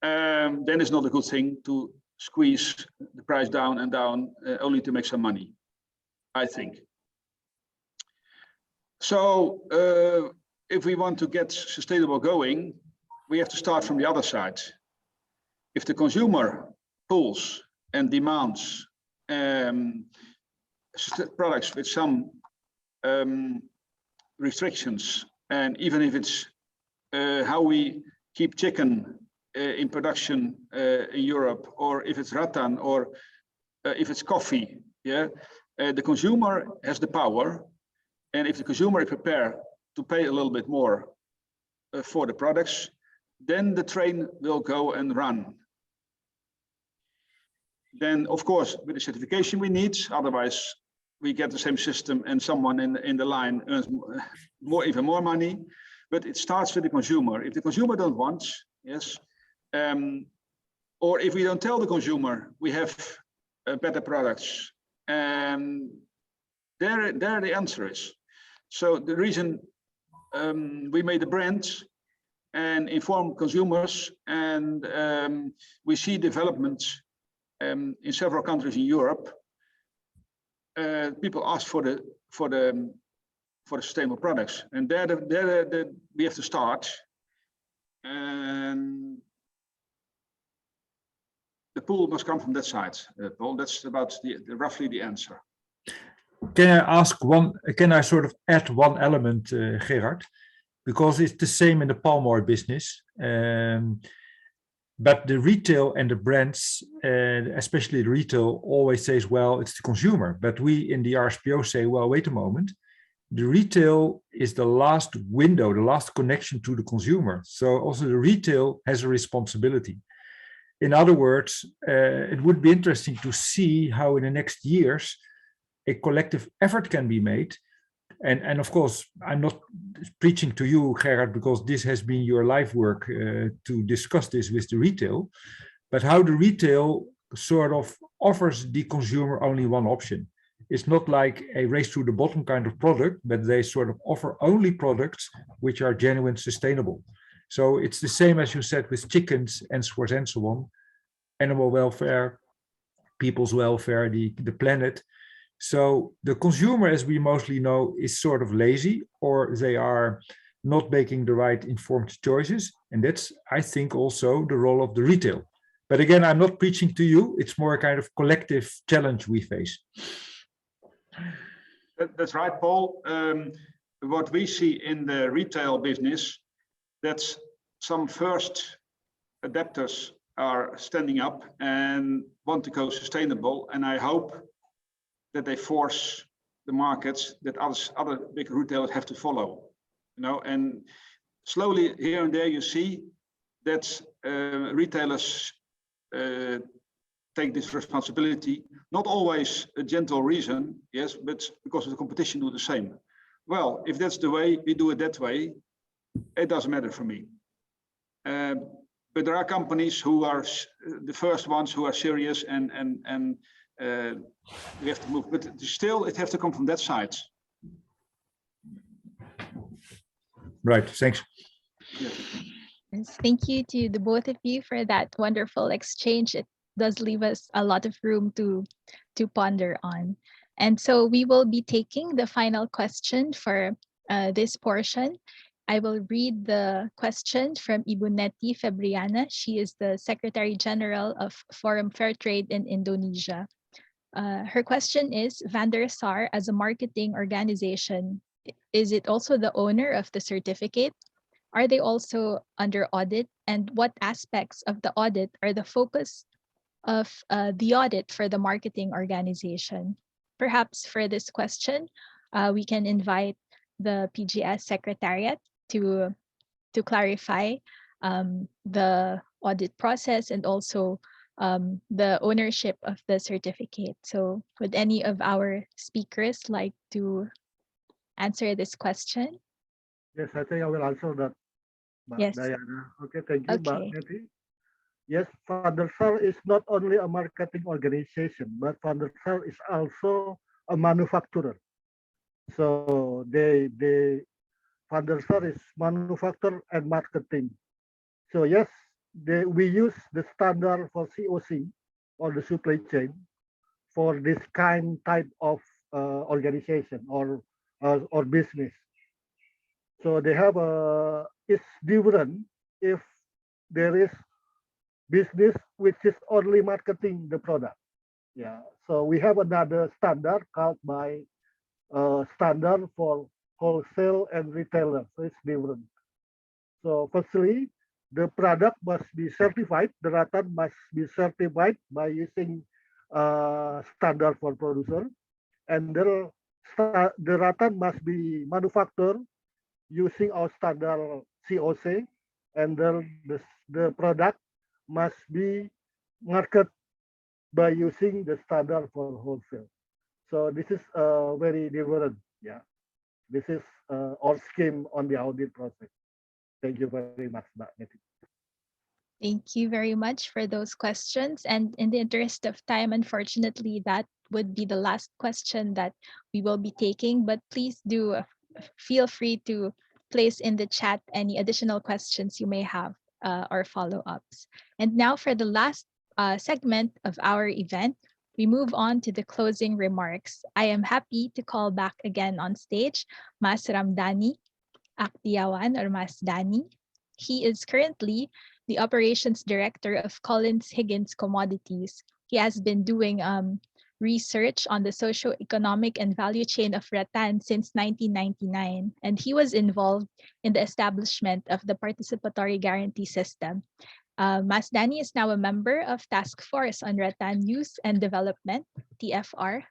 then it's not a good thing to squeeze the price down and down only to make some money, I think. So if we want to get sustainable going, we have to start from the other side. If the consumer pulls and demands products with some restrictions, and even if it's how we keep chicken in production in Europe, or if it's rattan, or if it's coffee, the consumer has the power. And if the consumer is prepared to pay a little bit more for the products, then the train will go and run. Then, of course, with the certification we need, otherwise we get the same system and someone in the line earns even more money. But it starts with the consumer. If the consumer don't want, yes, or if we don't tell the consumer we have better products, there the answer is. So the reason we made a brand and inform consumers, and we see developments in several countries in Europe. People ask for the sustainable products, and there we have to start. And the pool must come from that side, Paul. That's about roughly the answer. Can I ask one? Can I sort of add one element, Gerard? Because it's the same in the palm oil business, but the retail and the brands, especially the retail, always says, "Well, it's the consumer." But we in the RSPO say, "Well, wait a moment. The retail is the last window, the last connection to the consumer. So also the retail has a responsibility." In other words, it would be interesting to see how in the next years a collective effort can be made And of course, I'm not preaching to you, Gerard, because this has been your life work to discuss this with the retail, but how the retail sort of offers the consumer only one option. It's not like a race to the bottom kind of product, but they sort of offer only products which are genuine sustainable. So it's the same as you said with chickens and so on, animal welfare, people's welfare, the planet. So the consumer, as we mostly know, is sort of lazy, or they are not making the right informed choices. And that's, I think, also the role of the retail. But again, I'm not preaching to you. It's more a kind of collective challenge we face. That's right, Paul. What we see in the retail business, that's some first adapters are standing up and want to go sustainable. And I hope that they force the markets that other big retailers have to follow. You know, and slowly here and there you see that retailers take this responsibility, not always a gentle reason, yes, but because of the competition do the same. Well, if that's the way, we do it that way, it doesn't matter for me. But there are companies who are the first ones who are serious and we have to move, but still it has to come from that side. Right, thanks. Yeah. Yes, thank you to the both of you for that wonderful exchange. It does leave us a lot of room to ponder on. And so we will be taking the final question for this portion. I will read the question from Ibu Neti Febriana. She is the Secretary General of Forum Fairtrade in Indonesia. Her question is, Vandersar as a marketing organization, is it also the owner of the certificate? Are they also under audit? And what aspects of the audit are the focus of the audit for the marketing organization? Perhaps for this question, we can invite the PGS Secretariat to clarify the audit process and also the ownership of the certificate. So would any of our speakers like to answer this question? Yes, I think I will answer that, Yes. Diana. Okay, thank you, Okay. Neti. Yes, Vandersar is not only a marketing organization, but Vandersar is also a manufacturer. So Vandersar is manufacturer and marketing. So yes, we use the standard for COC or the supply chain for this type of organization or business. So they have it's different if there is business which is only marketing the product. Yeah. So we have another standard called by standard for wholesale and retailer. So it's different. So firstly, the product must be certified. The Rotan must be certified by using standard for producer, and the Rotan must be manufactured using our standard COC, and the product must be marketed by using the standard for wholesale. So this is very different. Yeah, this is our scheme on the audit process. Thank you very much, Mbak Neti. Thank you very much for those questions. And in the interest of time, unfortunately, that would be the last question that we will be taking. But please do feel free to place in the chat any additional questions you may have or follow-ups. And now for the last segment of our event, we move on to the closing remarks. I am happy to call back again on stage Mas Ramdhani Aktiawan or Mas Dani. He is currently the operations director of Collins Higgins Commodities. He has been doing research on the socio-economic and value chain of rattan since 1999, and he was involved in the establishment of the Participatory Guarantee System. Mas Dani is now a member of Task Force on Rattan Use and Development, TFR,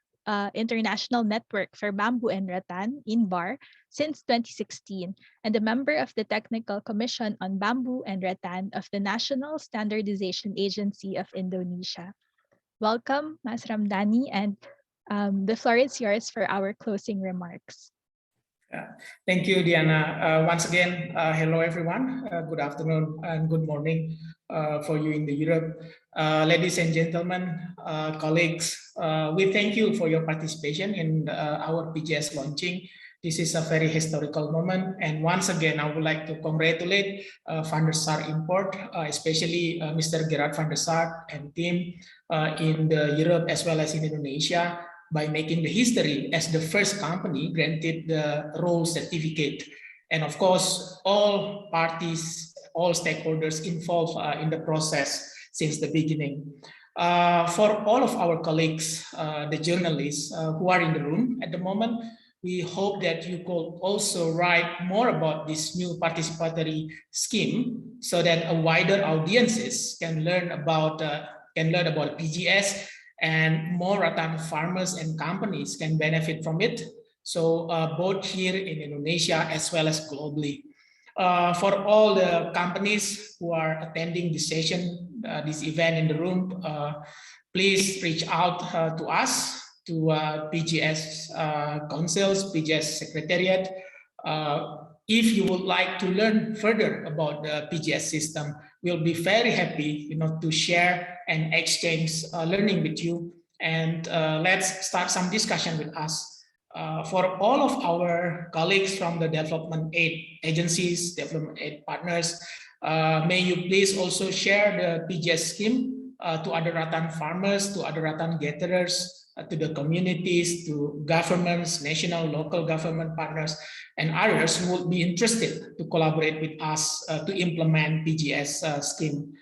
International Network for Bamboo and Rattan, INBAR, since 2016, and a member of the Technical Commission on Bamboo and Rattan of the National Standardization Agency of Indonesia. Welcome, Mas Ramdhani, and the floor is yours for our closing remarks. Thank you, Diana. Once again, hello everyone. Good afternoon and good morning for you in the Europe. Ladies and gentlemen, colleagues, we thank you for your participation in our PGS launching. This is a very historical moment. And once again, I would like to congratulate Van der Sar Import, especially Mr. Gerard van der Sar and team in the Europe as well as in Indonesia, by making the history as the first company granted the role certificate. And of course, all parties, all stakeholders involved in the process since the beginning. For all of our colleagues, the journalists who are in the room at the moment, we hope that you could also write more about this new participatory scheme so that a wider audiences can learn about PGS, and more Rotan farmers and companies can benefit from it. So both here in Indonesia as well as globally. For all the companies who are attending this session, this event in the room, please reach out to us, to PGS councils, PGS secretariat. If you would like to learn further about the PGS system, we'll be very happy, to share and exchange learning with you. And let's start some discussion with us. For all of our colleagues from the development aid agencies, development aid partners, may you please also share the PGS scheme to other Rotan farmers, to other Rotan gatherers, to the communities, to governments, national, local government partners, and others who would be interested to collaborate with us to implement PGS scheme.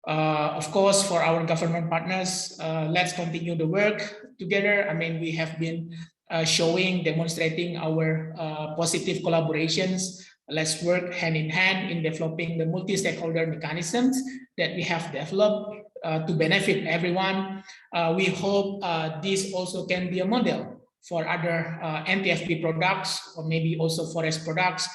Of course, for our government partners, let's continue the work together. I mean, we have been demonstrating our positive collaborations. Let's work hand in hand in developing the multi-stakeholder mechanisms that we have developed to benefit everyone. We hope this also can be a model for other NTFP products, or maybe also forest products,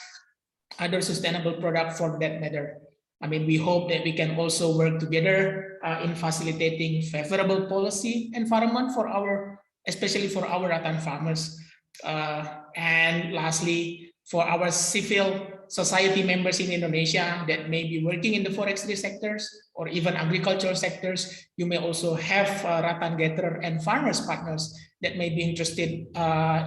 other sustainable products for that matter. I mean, we hope that we can also work together in facilitating favorable policy environment for especially for our Rotan farmers. And lastly, for our civil society members in Indonesia that may be working in the forestry sectors or even agricultural sectors, you may also have Rotan gatherer and farmers partners that may be interested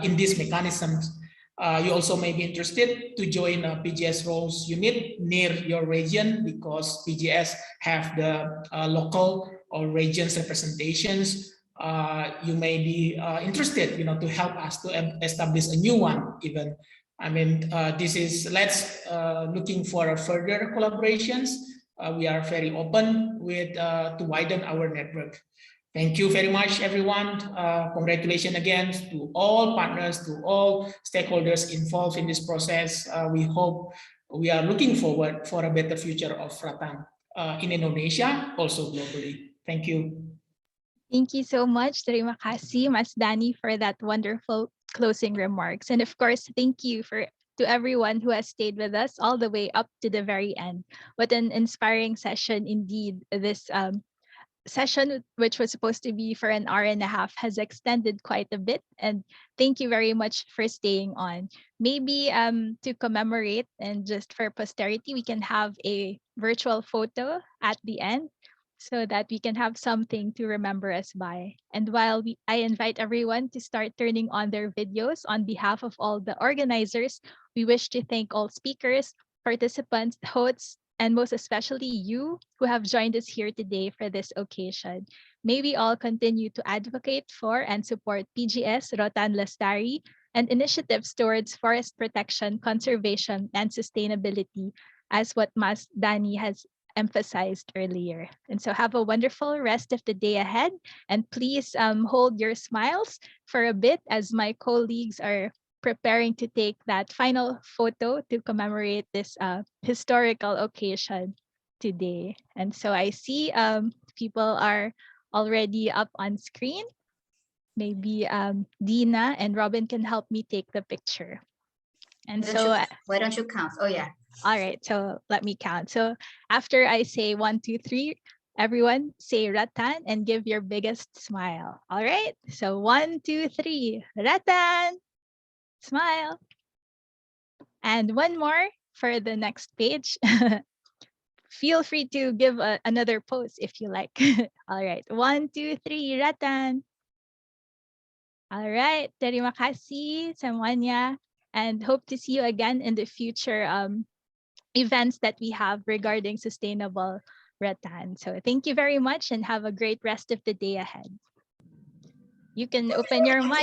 in these mechanisms. You also may be interested to join a PGS roles unit near your region, because PGS have the local or regions representations. You may be interested, to help us to establish a new one even. I mean, let's looking for further collaborations. We are very open to widen our network. Thank you very much, everyone. Congratulations again to all partners, to all stakeholders involved in this process. We are looking forward for a better future of Rotan in Indonesia, also globally. Thank you. Thank you so much, Terima kasih, Mas Dani, for that wonderful closing remarks. And of course, thank you to everyone who has stayed with us all the way up to the very end. What an inspiring session indeed. This session, which was supposed to be for an hour and a half, has extended quite a bit. And thank you very much for staying on. Maybe to commemorate and just for posterity, we can have a virtual photo at the end, so that we can have something to remember us by. And while I invite everyone to start turning on their videos, on behalf of all the organizers, we wish to thank all speakers, participants, hosts, and most especially you who have joined us here today for this occasion. May we all continue to advocate for and support PGS, Rotan, Lestari, and initiatives towards forest protection, conservation, and sustainability, as what Mas Dani has emphasized earlier. And so have a wonderful rest of the day ahead, and please hold your smiles for a bit as my colleagues are preparing to take that final photo to commemorate this historical occasion today. And so I see people are already up on screen. Maybe Dina and Robin can help me take the picture. And why don't you count? Oh yeah. All right, so let me count. So after I say 1, 2, 3, everyone say Rotan and give your biggest smile. All right, so 1, 2, 3, Rotan, smile. And one more for the next page. Feel free to give another pose if you like. All right. 1, 2, 3, Rotan. All right. Terima kasih semuanya. And hope to see you again in the future events that we have regarding sustainable rattan. So thank you very much and have a great rest of the day ahead. You can open your mic.